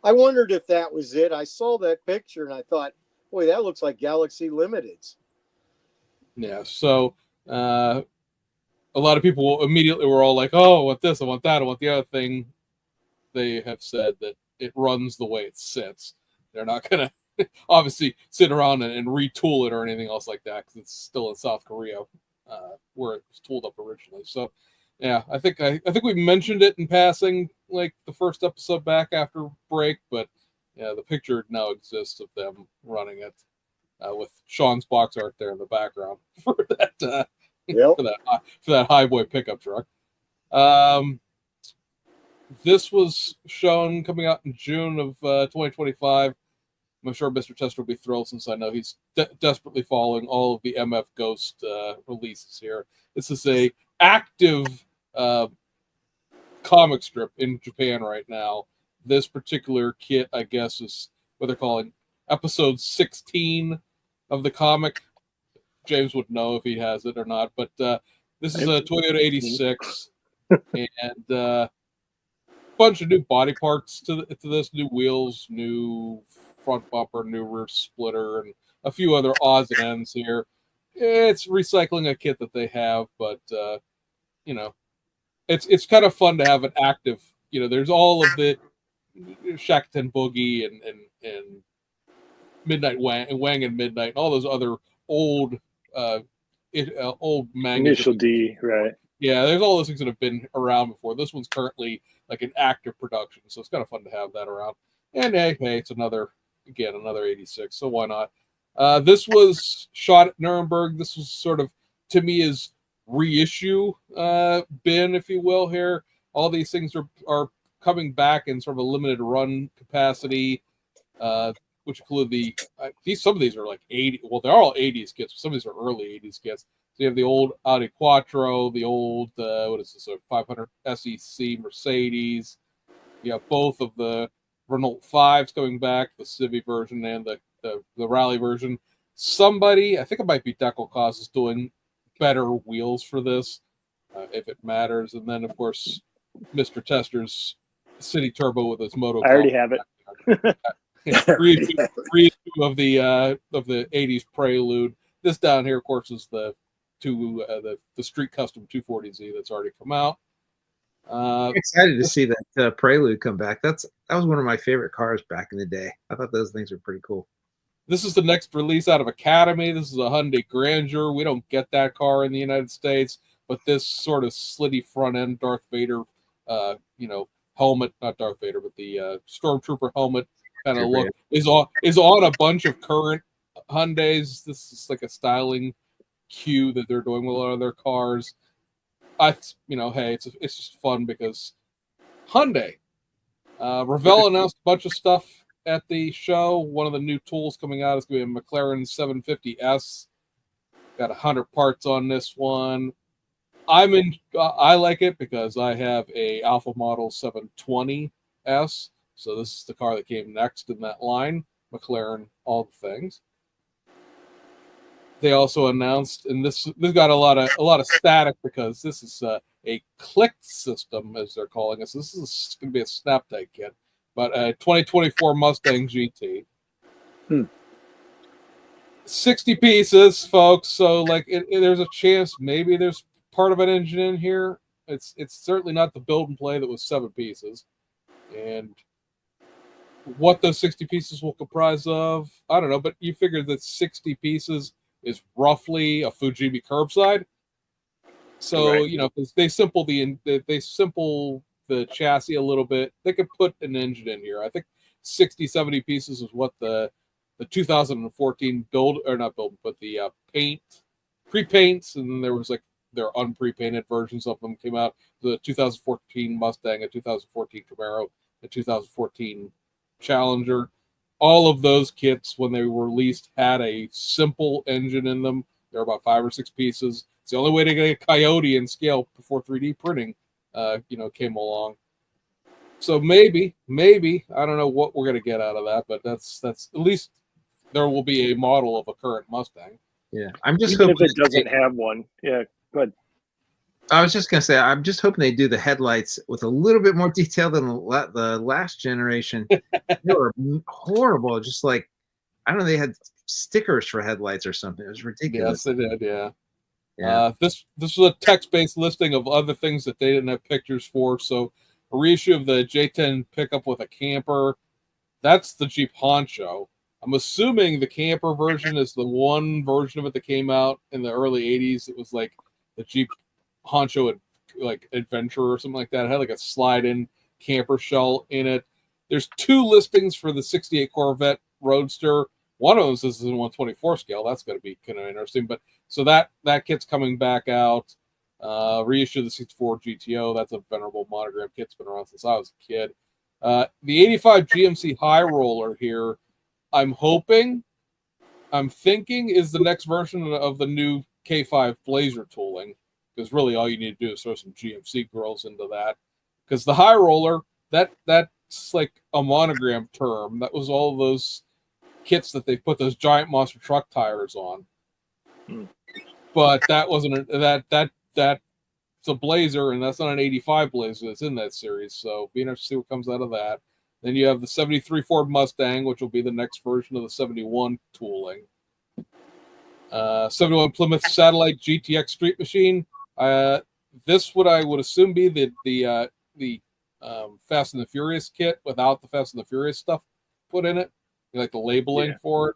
I wondered if that was it. I saw that picture and I thought, boy, that looks like Galaxy Limiteds. Yeah, so a lot of people immediately were all like, oh, I want this, I want that, I want the other thing. They have said that it runs the way it sits. They're not going to obviously sit around and retool it or anything else like that, because it's still in South Korea where it was tooled up originally. So, yeah, I think we mentioned it in passing, like the first episode back after break, but yeah, the picture now exists of them running it with Sean's box art there in the background for that for that highboy pickup truck. This was shown coming out in June of 2025. I'm sure Mr. Tester will be thrilled, since I know he's desperately following all of the MF Ghost releases here. This is a active comic strip in Japan right now. This particular kit, I guess, is what they're calling episode 16 of the comic. James would know if he has it or not, but this is a Toyota 86 and a bunch of new body parts to this, new wheels, new front bumper, new rear splitter, and a few other odds and ends here. It's recycling a kit that they have, but it's kind of fun to have an active. There's all of the Shackleton Boogie and Midnight Wang and Midnight, and all those other old old mangas. Initial D, right? Yeah, there's all those things that have been around before. This one's currently like an active production, so it's kind of fun to have that around. And hey, it's another 86, so why not? This was shot at Nuremberg. This was sort of, to me, is reissue bin, if you will. Here, all these things are coming back in sort of a limited run capacity, which include some of these are like 80. Well, they're all 80s kits. Some of these are early 80s kits. So you have the old Audi Quattro, the old what is this, a 500 SEC Mercedes. You have both of the Renault 5's coming back, the Civic version and the Rally version. Somebody, I think it might be Decal Cause, is doing better wheels for this, if it matters. And then, of course, Mr. Tester's City Turbo with his Moto. I already have it. reissue of the 80s Prelude. This down here, of course, is the Street Custom 240Z that's already come out. I'm excited to see that Prelude come back. That was one of my favorite cars back in the day. I thought those things were pretty cool. This is the next release out of Academy. This is a Hyundai Grandeur. We don't get that car in the United States, but this sort of slitty front end Darth Vader, helmet, not Darth Vader, but the Stormtrooper helmet kind of look is on a bunch of current Hyundais. This is like a styling cue that they're doing with a lot of their cars. Hey, it's just fun because Hyundai. Revell announced a bunch of stuff at the show. One of the new tools coming out is going to be a McLaren 750S. Got 100 parts on this one. I like it because I have a Alpha Model 720S. So this is the car that came next in that line. McLaren, all the things. They also announced, and this got a lot of static because this is a click system, as they're calling it. So this is going to be a snap-type kit, but a 2024 Mustang GT. 60 pieces, folks. So there's a chance maybe there's part of an engine in here. It's certainly not the build and play that was 7 pieces, and what those 60 pieces will comprise of, I don't know. But you figure that 60 pieces is roughly a Fujimi curbside. So, right. If they simple the chassis a little bit, they could put an engine in here. I think 60, 70 pieces is what the 2014 but the pre-paints, and then there was their unpre-painted versions of them came out. The 2014 Mustang, a 2014 Camaro, a 2014 Challenger. All of those kits, when they were released, had a simple engine in them. There were about 5 or 6 pieces. It's the only way to get a Coyote in scale before 3D printing, came along. So maybe, I don't know what we're going to get out of that, but that's at least there will be a model of a current Mustang. Yeah, I'm just Even hoping if it doesn't have one. Yeah, but I was just gonna say, I'm just hoping they do the headlights with a little bit more detail than the last generation. They were horrible. Just I don't know, they had stickers for headlights or something. It was ridiculous. Yes, they did. Yeah. Yeah. This was a text-based listing of other things that they didn't have pictures for. So a reissue of the J10 pickup with a camper. That's the Jeep Honcho. I'm assuming the camper version is the one version of it that came out in the early 80s. It was like the Jeep Honcho Adventure or something like that. It had a slide-in camper shell in it. There's 2 listings for the 68 Corvette Roadster. One of them says it's in 124 scale. That's going to be kind of interesting. But so that kit's coming back out. Reissue the 64 GTO. That's a venerable monogram kit. It's been around since I was a kid. The 85 GMC High Roller here, I'm thinking is the next version of the new K5 Blazer tooling. Because really all you need to do is throw some GMC girls into that. Because the High Roller, that's like a monogram term. That was all those kits that they put those giant monster truck tires on. But that wasn't that's a Blazer, and that's not an 85 Blazer that's in that series. So be interested to see what comes out of that. Then you have the 73 Ford Mustang, which will be the next version of the 71 tooling. 71 Plymouth Satellite GTX Street Machine. This I would assume be the Fast and the Furious kit without the Fast and the Furious stuff put in it, like the labeling for it.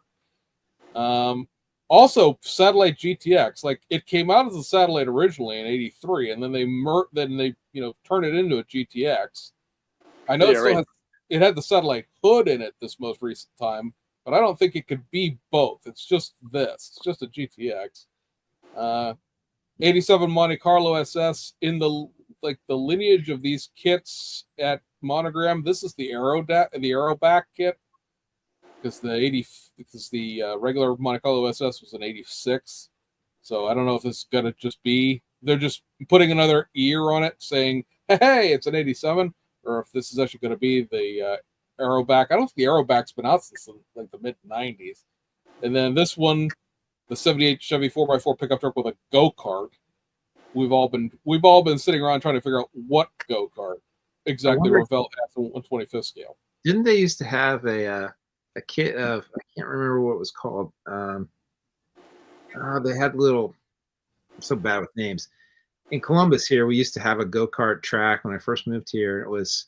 Also, Satellite GTX, it came out as a Satellite originally in '83, and then they turned it into a GTX. I know it had the Satellite hood in it this most recent time, but I don't think it could be both. It's just this. It's just a GTX. 87 Monte Carlo SS in the lineage of these kits at Monogram. This is the Aero back kit because the regular Monte Carlo SS was an 86. So I don't know if this is gonna just be they're just putting another ear on it saying, hey, it's an 87, or if this is actually going to be the Aeroback. I don't think the Aeroback's been out since like the mid '90s. And then this one, the '78 Chevy 4x4 pickup truck with a go-kart. We've all been sitting around trying to figure out what go-kart exactly Revell has on 1/25th scale. Didn't they used to have a kit of, I can't remember what it was called. They had little, I'm so bad with names. In Columbus here, we used to have a go-kart track when I first moved here. It was,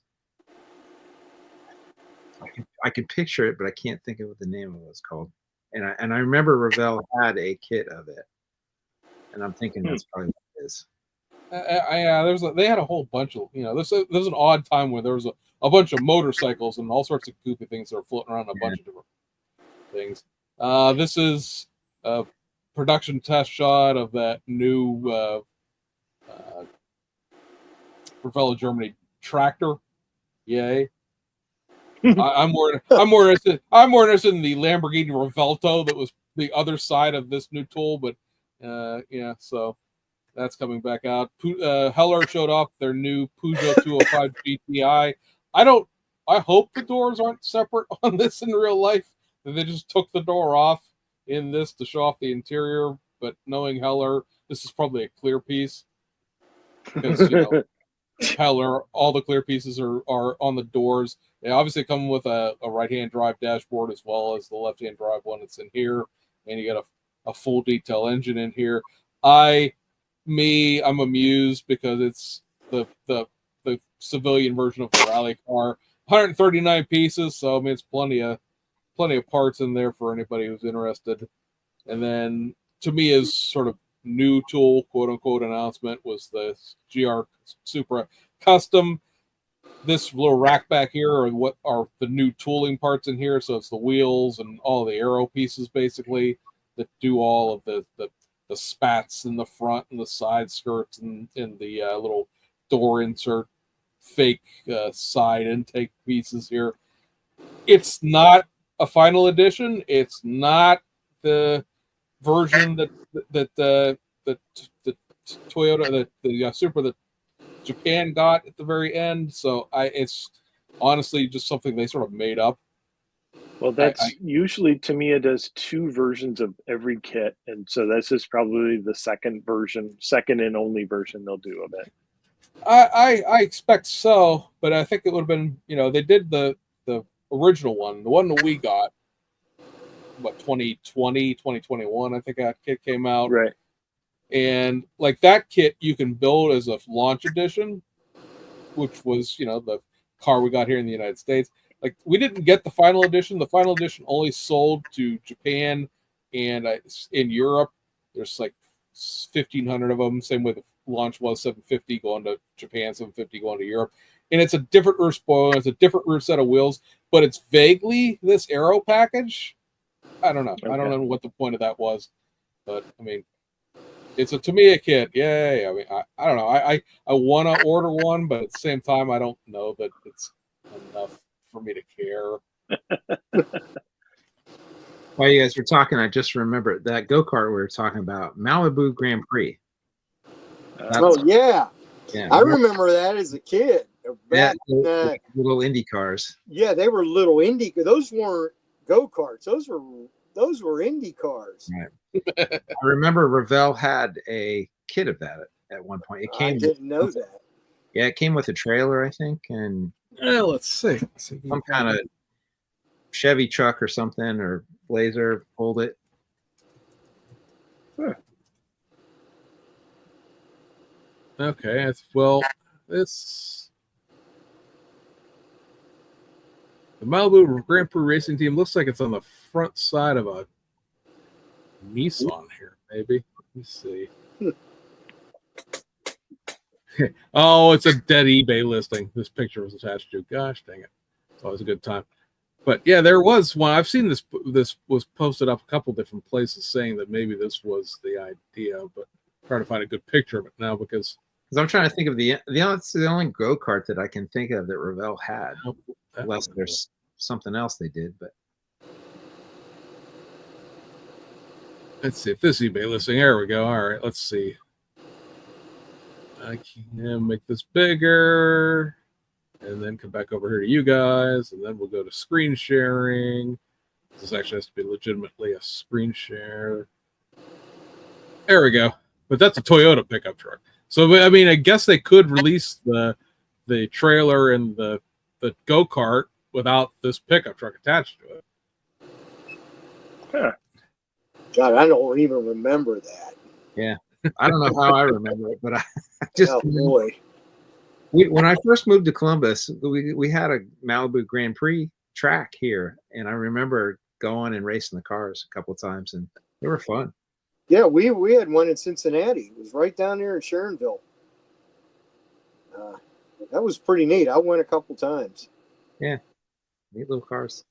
I can picture it, but I can't think of what the name of it was called. And I remember Revell had a kit of it, and I'm thinking that's probably what it is. They had a whole bunch of, this was an odd time where there was a bunch of motorcycles and all sorts of goofy things that are floating around a bunch of different things. This is a production test shot of that new Revell Germany tractor. Yay. I'm more interested in the Lamborghini Revelto that was the other side of this new tool, but so that's coming back out. Heller showed off their new Peugeot 205 GTI. I hope the doors aren't separate on this in real life, that they just took the door off in this to show off the interior, but knowing Heller, this is probably a clear piece because Heller, all the clear pieces are on the doors. They obviously come with a right-hand drive dashboard as well as the left-hand drive one that's in here, and you got a full detail engine in here. I'm amused because it's the civilian version of the rally car. 139 pieces, so I mean it's plenty of parts in there for anybody who's interested. And then to me, is sort of new tool, quote unquote, announcement was the GR Supra Custom. This little rack back here are what are the new tooling parts in here. So it's the wheels and all the aero pieces basically that do all of the spats in the front and the side skirts and the little door insert fake side intake pieces here. It's not a final edition. It's not the version that the Toyota, the Supra that Japan got at the very end. So it's honestly just something they sort of made up. Well, that's usually, to me, it does two versions of every kit, and so this is probably the second and only version they'll do of it. I expect so, but I think it would have been, they did the original one, the one that we got, 2020, 2021, I think that kit came out. Right. And like that kit you can build as a launch edition, which was, the car we got here in the United States. Like we didn't get the final edition. The final edition only sold to Japan and in Europe. There's like 1,500 of them. Same way the launch was 750 going to Japan, 750 going to Europe. And it's a different rear spoiler. It's a different rear set of wheels, but it's vaguely this aero package. I don't know. Okay. I don't know what the point of that was, but I mean, it's to me a kit. Yay. I mean, I don't know. I want to order one, but at the same time, I don't know that it's enough for me to care. While you guys were talking, I just remembered that go-kart we were talking about, Malibu Grand Prix. Yeah. I remember that as a kid. Back little Indy cars. Yeah, they were little Indy. Those weren't go-karts. Those were Indy cars. Right. I remember Revell had a kit of that at one point. I didn't know that. Yeah, it came with a trailer, I think, and let's see. Some kind of Chevy truck or something, or Blazer pulled it. Huh. Okay, this the Malibu Grand Prix racing team looks like it's on the front side of a Nissan here, maybe. Let me see. Oh, it's a dead eBay listing. This picture was attached to. Gosh dang it. It's always a good time. But yeah, there was one. I've seen this was posted up a couple different places saying that maybe this was the idea, but I'm trying to find a good picture of it now because I'm trying to think of the only go-kart that I can think of that Revell had. Unless there's something else they did, but let's see if this eBay listing. There we go. All right, let's see. I can make this bigger. and then come back over here to you guys, and then we'll go to screen sharing. This actually has to be legitimately a screen share. There we go. But that's a Toyota pickup truck. So I mean, I guess they could release the trailer and the go-kart without this pickup truck attached to it. Huh. God, I don't even remember that. Yeah. I don't know how I remember it, but I just Oh boy. When I first moved to Columbus, we had a Malibu Grand Prix track here, and I remember going and racing the cars a couple of times, and they were fun. Yeah, we had one in Cincinnati. It was right down there in Sharonville. That was pretty neat. I went a couple times. Yeah, neat little cars.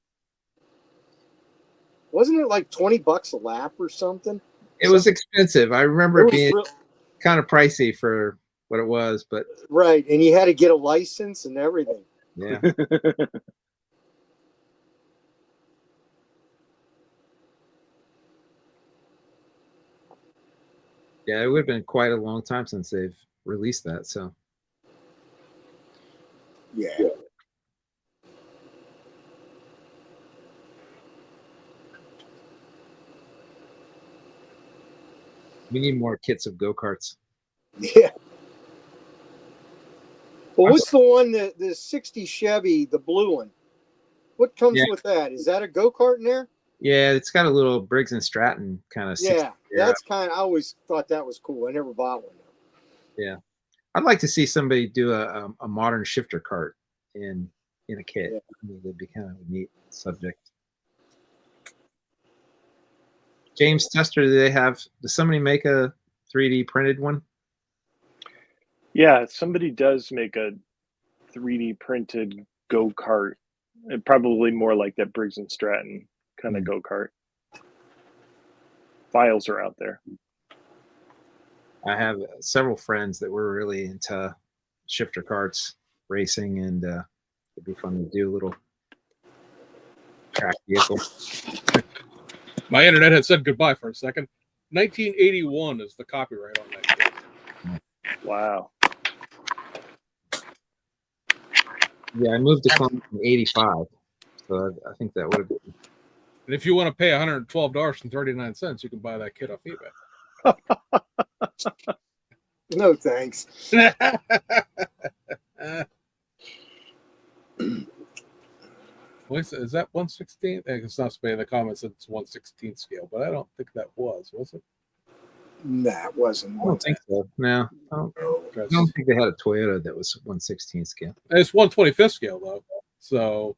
Wasn't it like $20 a lap or something? It was expensive. I remember it being real, kind of pricey for what it was, but right, and you had to get a license and everything. yeah. Yeah, it would have been quite a long time since they've released that. So yeah. We need more kits of go-karts. Yeah. Well, what's the one, the 60 Chevy, the blue one? What comes with that? Is that a go-kart in there? Yeah, it's got a little Briggs and Stratton kind of. Yeah, that's kind of, I always thought that was cool. I never bought one. Yeah. I'd like to see somebody do a modern shifter cart in a kit. Yeah. I mean, it'd be kind of a neat subject. James Tester, does somebody make a 3D printed one? Yeah, somebody does make a 3D printed go-kart. Probably more like that Briggs and Stratton kind of go-kart. Files are out there. I have several friends that were really into shifter carts racing, and it'd be fun to do a little track vehicle. My internet had said goodbye for a second. 1981 is the copyright on that. Wow. Yeah, I moved to Columbus in '85, so I think that would have been. And if you want to pay $112.39, you can buy that kit off eBay. No, thanks. Is that 1/16? It's not in the comments. It's 1/16 scale, but I don't think that was it? Nah, it wasn't. I don't think so. No, I don't think they had a Toyota that was 1/16 scale. It's 1/25 scale though, so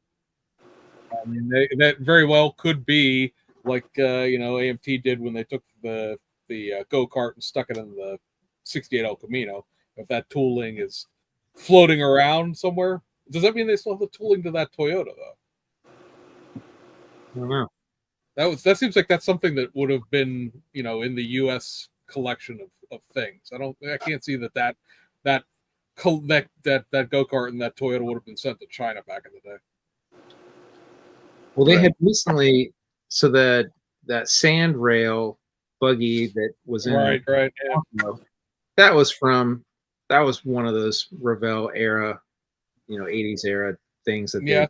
I mean that very well could be like AMT did when they took the go-kart and stuck it in the 68 El Camino. If that tooling is floating around somewhere, does that mean they still have the tooling to that Toyota though? I don't know. That seems like that's something that would have been in the U.S. collection of things. I can't see that go-kart and that Toyota would have been sent to China back in the day. Well, they had recently, so that sand rail buggy that was in right, yeah. that was one of those Revell era, 80s era things that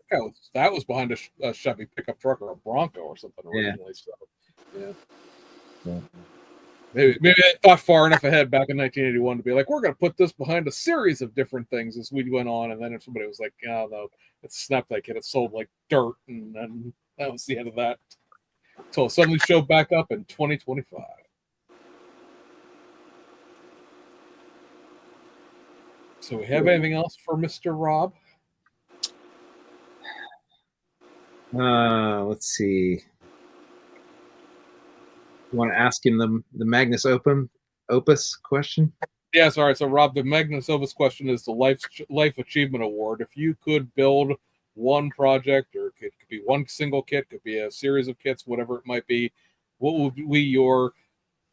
was behind a Chevy pickup truck or a Bronco or something originally. So yeah. Maybe they thought far enough ahead back in 1981 to be like, we're going to put this behind a series of different things as we went on. And then if somebody was like, oh, no, it snapped that kid, it sold like dirt. And then that was the end of that. Until it suddenly showed back up in 2025. So we have anything else for Mr. Rob? Let's see. You want to ask him the Magnus Opus question? Yes, all right. So, Rob, the Magnus Opus question is the Life Achievement Award. If you could build one project, or it could be one single kit, could be a series of kits, whatever it might be, what would be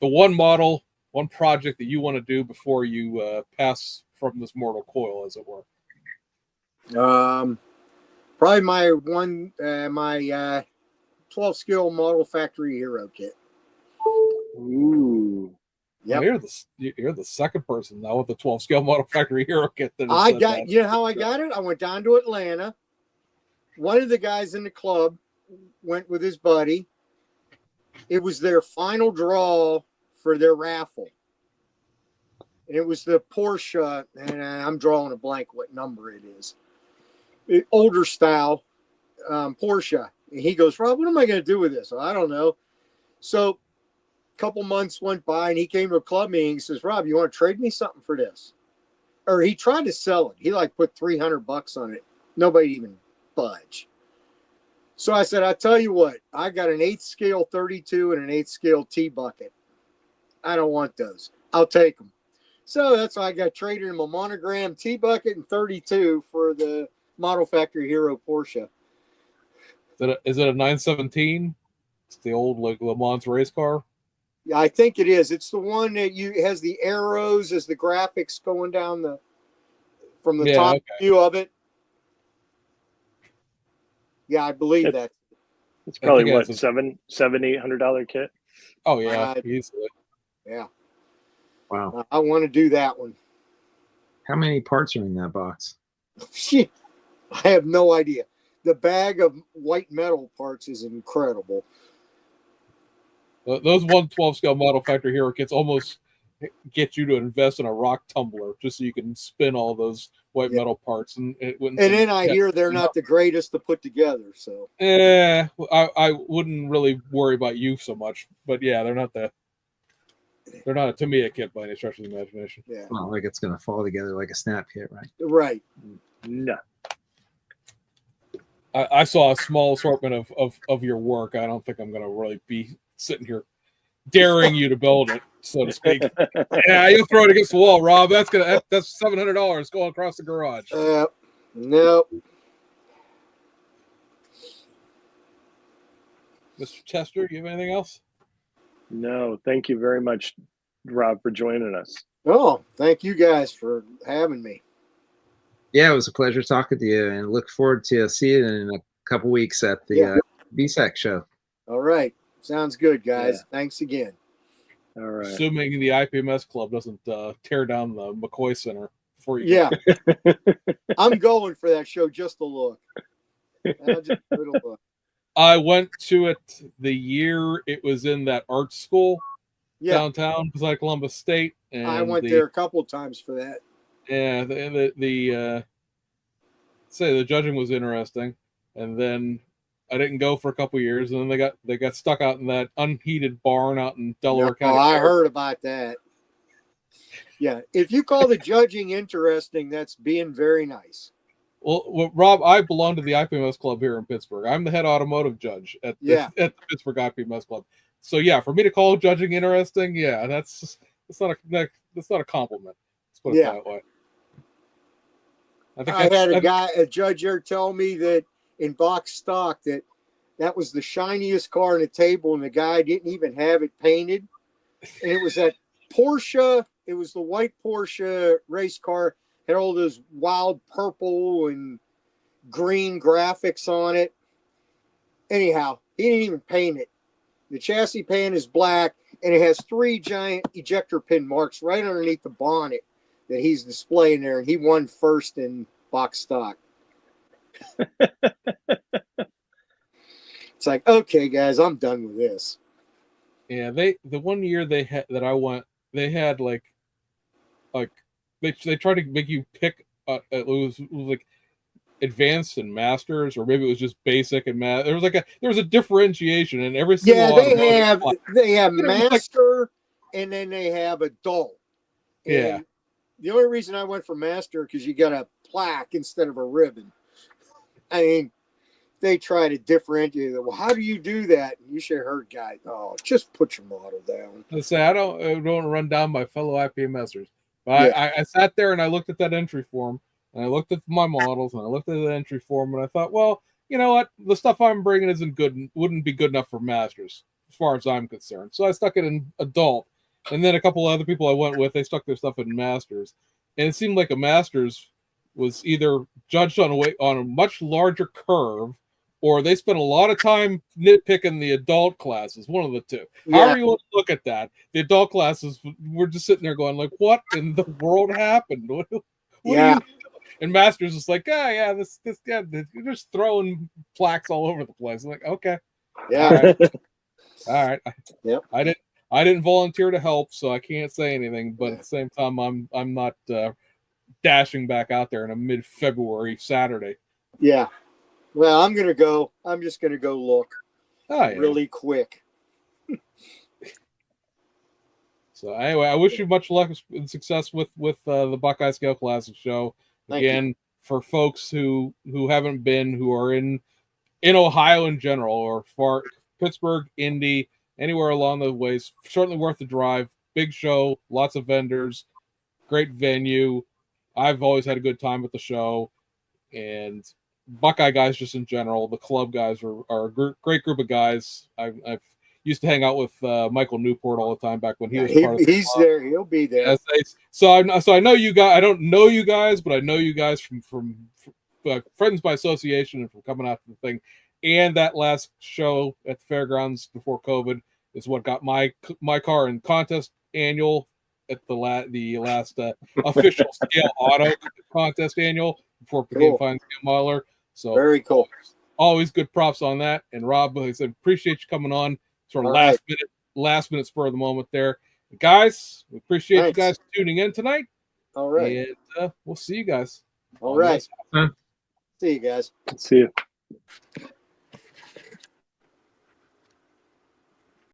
the one model, one project that you want to do before you pass from this mortal coil, as it were? Probably my 12 skill model factory hero kit. Ooh. Yep. You're the second person now with the 12 scale model factory hero kit. I got, you know how I got it? I went down to Atlanta. One of the guys in the club went with his buddy. It was their final draw for their raffle. And it was the Porsche, and I'm drawing a blank what number it is. Older style Porsche. And he goes, Rob, what am I going to do with this? I don't know. So a couple months went by, and he came to a club meeting. He says, Rob, you want to trade me something for this? Or he tried to sell it. He like put $300 on it. Nobody even budged. So I said, I tell you what, I got an 8th scale 32 and an 8th scale T bucket. I don't want those. I'll take them. So that's why I got traded in my monogram T bucket and 32 for the Model Factory Hero Porsche. Is it a 917? It's the old like Le Mans race car. Yeah, I think it is. It's the one that has the arrows as the graphics going down from the top view of it. Yeah, I believe that. It's probably what, $700-800 kit. Oh yeah, easily. Yeah. Wow. I want to do that one. How many parts are in that box? Shit, I have no idea. The bag of white metal parts is incredible. Those 112 scale model factory hero kits almost get you to invest in a rock tumbler just so you can spin all those white metal parts. And then I hear they're not the greatest to put together. So I wouldn't really worry about you so much, but yeah, they're not a Tamiya kit by any stretch of the imagination. Yeah, not like it's gonna fall together like a snap kit, right? Right. No. I saw a small assortment of your work. I don't think I'm gonna really be sitting here daring you to build it, so to speak. Yeah, you'll throw it against the wall, Rob. That's $700 going across the garage. Nope. Mr. Tester, you have anything else? No, thank you very much, Rob, for joining us. Oh, thank you guys for having me. Yeah, it was a pleasure talking to you, and look forward to seeing you in a couple weeks at the BSEC show. All right. Sounds good, guys. Yeah. Thanks again. All right. Assuming the IPMS club doesn't tear down the McCoy Center for you. Yeah. I'm going for that show just to look. I went to it the year it was in that art school downtown, beside Columbus State. And I went there a couple of times for that. Yeah, the judging was interesting, and then I didn't go for a couple of years, and then they got stuck out in that unheated barn out in Delaware County. Oh, I heard about that. Yeah, if you call the judging interesting, that's being very nice. Well, Rob, I belong to the IPMS club here in Pittsburgh. I'm the head automotive judge at the Pittsburgh IPMS club. So yeah, for me to call judging interesting, that's not a compliment. Let's put it that way. I had a judge here tell me that in box stock that was the shiniest car on the table, and the guy didn't even have it painted. And it was that Porsche. It was the white Porsche race car. Had all those wild purple and green graphics on it. Anyhow, he didn't even paint it. The chassis paint is black, and it has 3 giant ejector pin marks right underneath the bonnet that he's displaying there, and he won first in box stock. It's like, okay, guys, I'm done with this. Yeah, the one year they had that I went, they had like they tried to make you pick. It was like advanced and masters, or maybe it was just basic and math. There was a differentiation in every single. Yeah, they have master, and then they have adult. And the only reason I went for master because you got a plaque instead of a ribbon. I mean, they try to differentiate. Well, how do you do that? You should have heard guys. Oh, just put your model down. I say I don't run down my fellow IPMSers. But I sat there and I looked at that entry form, and I looked at my models, and I looked at the entry form, and I thought, well, you know what? The stuff I'm bringing wouldn't be good enough for masters, as far as I'm concerned. So I stuck it in adult, and then a couple of other people I went with, they stuck their stuff in masters, and it seemed like a masters was either judged on a much larger curve, or they spent a lot of time nitpicking the adult classes. One of the two. Yeah. However you want to look at that, the adult classes, we're just sitting there going like, "What in the world happened? What are you?" And Masters is like, this guy, you're just throwing plaques all over the place. I'm like, okay, Yeah. all right. Yep. I didn't volunteer to help, so I can't say anything. But at the same time, I'm not dashing back out there in a mid-February Saturday. Yeah. Well, I'm gonna go. I'm just gonna go look really quick. So anyway, I wish you much luck and success with the Buckeye Scale Classic show. Again, for folks who haven't been, who are in Ohio in general, or far Pittsburgh, Indy, anywhere along the ways, certainly worth the drive. Big show, lots of vendors, great venue. I've always had a good time with the show, and Buckeye guys just in general. The club guys are a great group of guys. I've used to hang out with Michael Newport all the time back when he was part of the He's club. there. He'll be there. So I know you guys. I don't know you guys, but I know you guys from friends by association and from coming out to the thing. And that last show at the fairgrounds before COVID is what got my car in contest annual at the last official scale auto contest annual before it became fine scale modeler. So very cool. Always good props on that. And Rob, I said, appreciate you coming on. Sort of last minute spur of the moment there. Guys, we appreciate you guys tuning in tonight. All right. And we'll see you guys. All right. See you guys. See you.